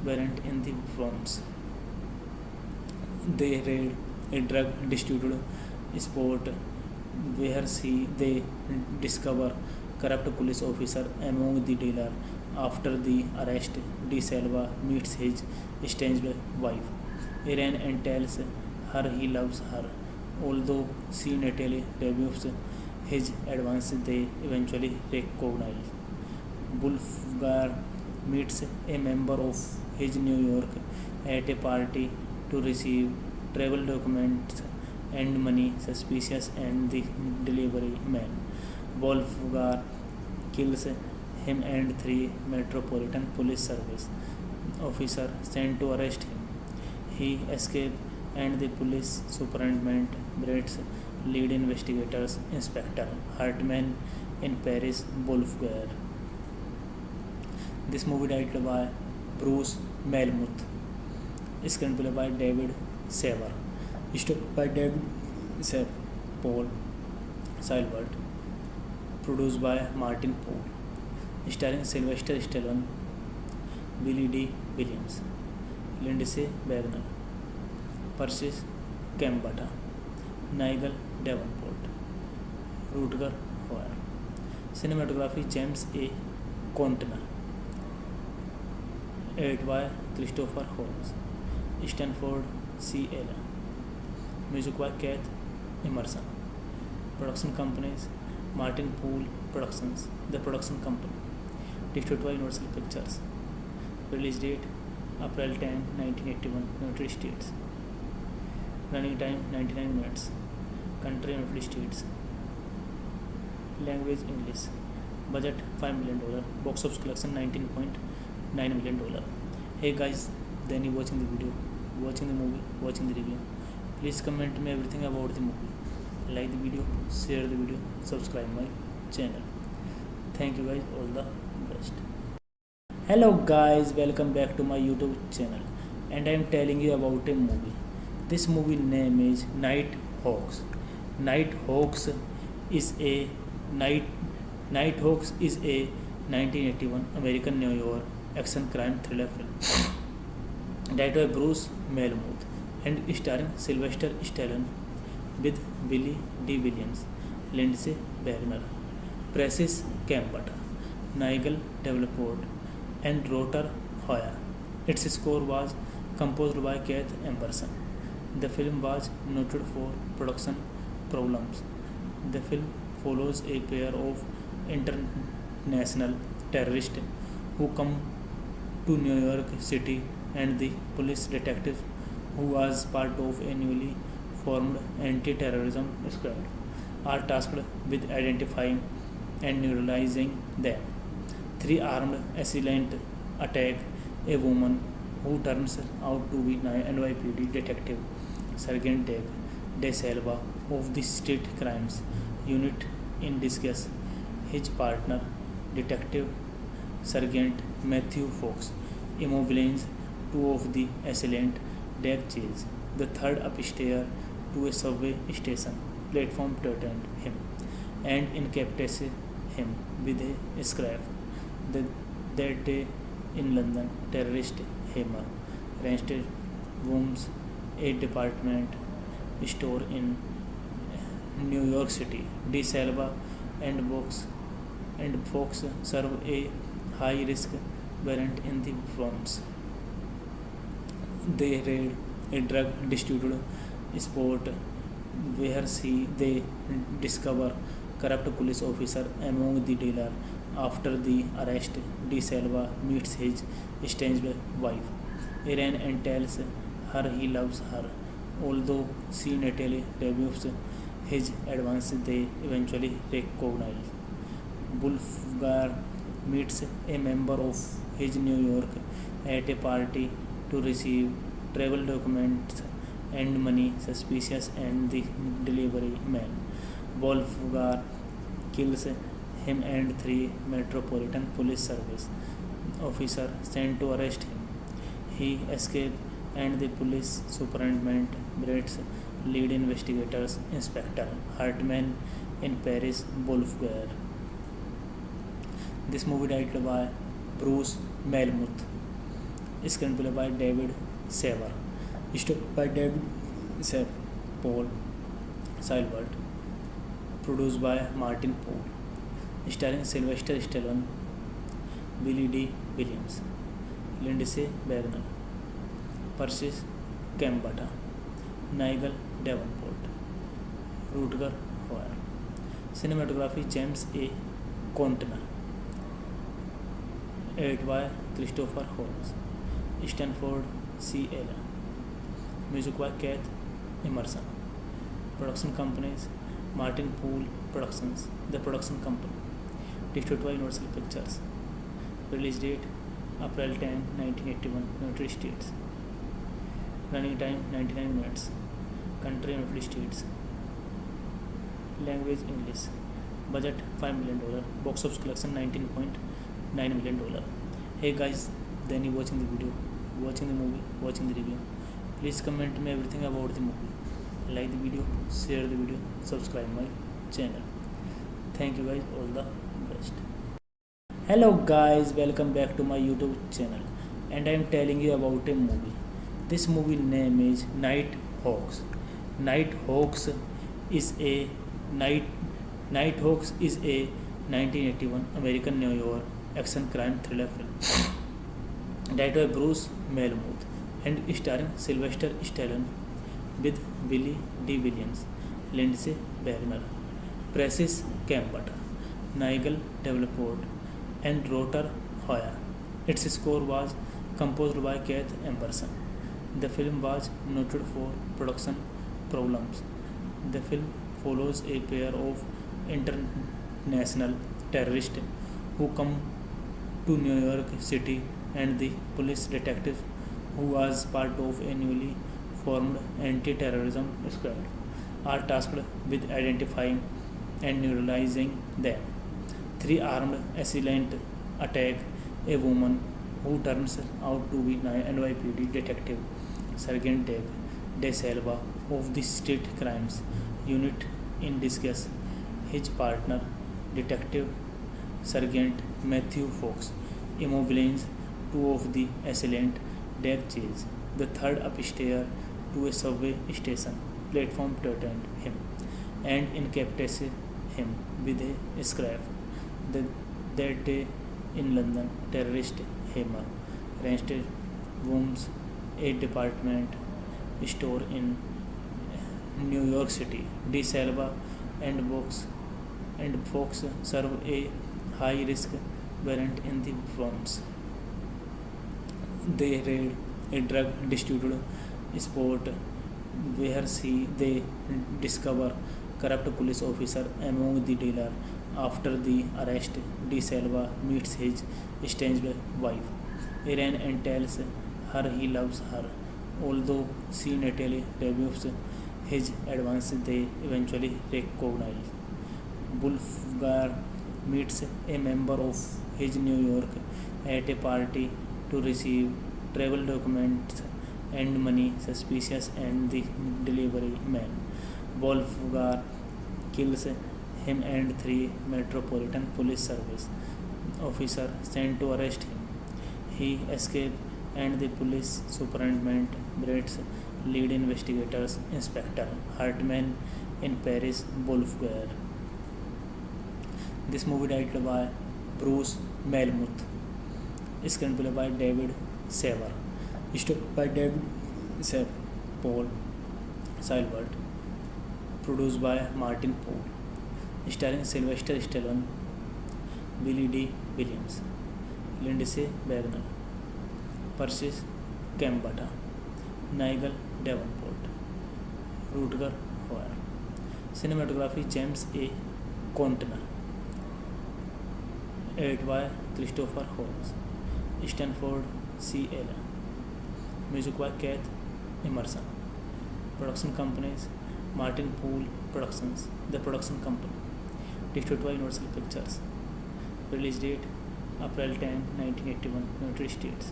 warrant in the Bronx. They raid a drug distributor spot where they discover corrupt police officer among the dealer. After the arrest, De Silva meets his estranged wife, Irene, and tells her he loves her. Although she Natalie rebuffs his advance, they eventually recognize. Wolfgar meets a member of his New York at a party to receive travel documents and money suspicious and the delivery man. Wolfgar kills him and three Metropolitan Police Service officers sent to arrest him. He escapes and the police superintendent Brett's lead investigators Inspector Hartman in Paris Wolfgar. This movie directed by Bruce Malmuth, screenplay by David Saver, story by David Saver, Paul Silvert, produced by Martin Poole, starring Sylvester Stallone, Billy D. Williams, Lindsay Wagner, Persis Kambata, Nigel Davenport, Rutger Hauer. Cinematography James A. Contner. Edited by Christopher Holmes, Stanford C. Allen. Music by Keith Emerson. Production companies Martin Poole Productions, the production company. Distributed by Universal Pictures. Release date April 10, 1981, United States. Running time 99 minutes. Country United States. Language English. Budget $5 million. Box office collection $19.9 million. Hey guys, then you watching the video, watching the movie, watching the review. Please comment me everything about the movie. Like the video, share the video, subscribe my channel. Thank you guys, all the best. Hello guys, welcome back to my YouTube channel, and I am telling you about a movie. This movie name is Night Hawks. Night Hawks is a 1981 American New York action crime thriller film directed by Bruce Malmuth and starring Sylvester Stallone with Billy D. Williams, Lindsay Wagner, Pressis Kambata, Nigel Davenport, and Rotor Hoyer. Its score was composed by Keith Emerson. The film was noted for production problems. The film follows a pair of international terrorists who come to New York City, and the police detective who was part of a newly formed anti-terrorism squad are tasked with identifying and neutralizing them. Three armed assailants attack a woman who turns out to be NYPD detective Sergeant Dave De Silva of the State Crimes Unit in disguise. His partner, Detective Sergeant Matthew Fox, immobilizes two of the assailants Dave chase the third upstairs to a subway station platform to attend him and incapacitates him with a scrap. The, that day in London, terrorist Hammer raided Wombs, a department store in New York City. De Salva and Fox serve a high-risk variant in the Wombs. They raid a drug distributor spot where they discover corrupt police officer among the dealer. After the arrest, De Silva meets his estranged wife, Irene, and tells her he loves her. Although she Natalie rebuffs his advance, they eventually recognize. Wolfgar meets a member of his New York at a party to receive travel documents and money suspicious and the delivery man. Wolfgar kills him and three Metropolitan Police Service officers sent to arrest him. He escapes and the police superintendent Brett's lead investigators Inspector Hartman in Paris Wolfgar. This movie directed by Bruce Malmuth. Screenplay by David Saver. Story by David Saver, Paul Silvert. Produced by Martin Poole. Starring Sylvester Stallone, Billy D. Williams, Lindsay Wagner, Persis Kambata, Nigel Davenport, Rutger Hauer. Cinematography James A. Contner. Edited by Christopher Holmes. Stanford C. Allen. Music by Keith Emerson. Production companies Martin Poole Productions, the production company. Distributed by Universal Pictures. Release date April 10, 1981, United States. Running time 99 minutes. Country United States. Language English. Budget $5 million. Box office collection $19.9 million. Hey guys, then you watching the video, watching the movie, watching the review. Please comment me everything about the movie. Like the video, share the video, subscribe my channel. Thank you guys, all the best. Hello guys, welcome back to my YouTube channel, and I am telling you about a movie. This movie name is Night Hawks. Night Hawks is a 1981 American New York action crime thriller film directed by Bruce Malmuth and starring Sylvester Stallone with Billy D. Williams, Lindsay Wagner, Persis Kambata, Nigel Davenport, and Rutger Hauer. Its score was composed by Keith Emerson. The film was noted for production problems. The film follows a pair of international terrorists who come to New York City, and the police detective who was part of a newly formed anti-terrorism squad are tasked with identifying and neutralizing them. Three armed assailants attack a woman who turns out to be NYPD detective Sergeant Dave De Silva of the State Crimes Unit in disguise. His partner, Detective Sergeant Matthew Fox, immobilizes two of the assailants. Dave chases the third upstairs to a subway station platform to attend him and incapacitates him with a scrap. That day in London, terrorist Hammer raided Wombs, a department store in New York City. De Silva and Fox serve a high-risk variant in the Wombs. They raid a drug distributor spot where they discover corrupt police officer among the dealer. After the arrest, De Silva meets his estranged wife, Irene, and tells her he loves her. Although she Natalie rebuffs his advance, they eventually recognize. Wolfgar meets a member of his New York at a party to receive travel documents and money suspicious and the delivery man. Wolfgar kills him and three Metropolitan Police Service officer sent to arrest him. He escapes, and the police superintendent Brett's lead investigators Inspector Hartman in Paris Boulevard. This movie directed by Bruce Melmuth, screenplay by David Sever, story by David Sever, Paul Silvert, produced by Martin Poole, starring Sylvester Stallone, Billy D. Williams, Lindsay Wagner, Persis Kambata, Nigel Davenport, Rutger Hauer. Cinematography James A. Contner. Edited by Christopher Holmes, Stanford C. Allen. Music by Keith Emerson. Production companies Martin Poole Productions, the production company. Distributed by Universal Pictures. Release date April 10, 1981, United States.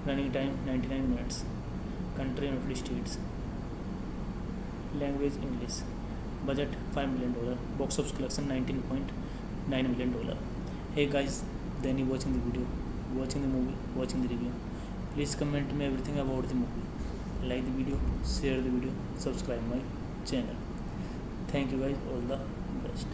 Running time 99 minutes. Country United States. Language English. Budget $5 million. Box office collection $19.9 million. Hey guys, then you watching the video, watching the movie, watching the review. Please comment me everything about the movie. Like the video, share the video, subscribe my channel. Thank you guys, all the best.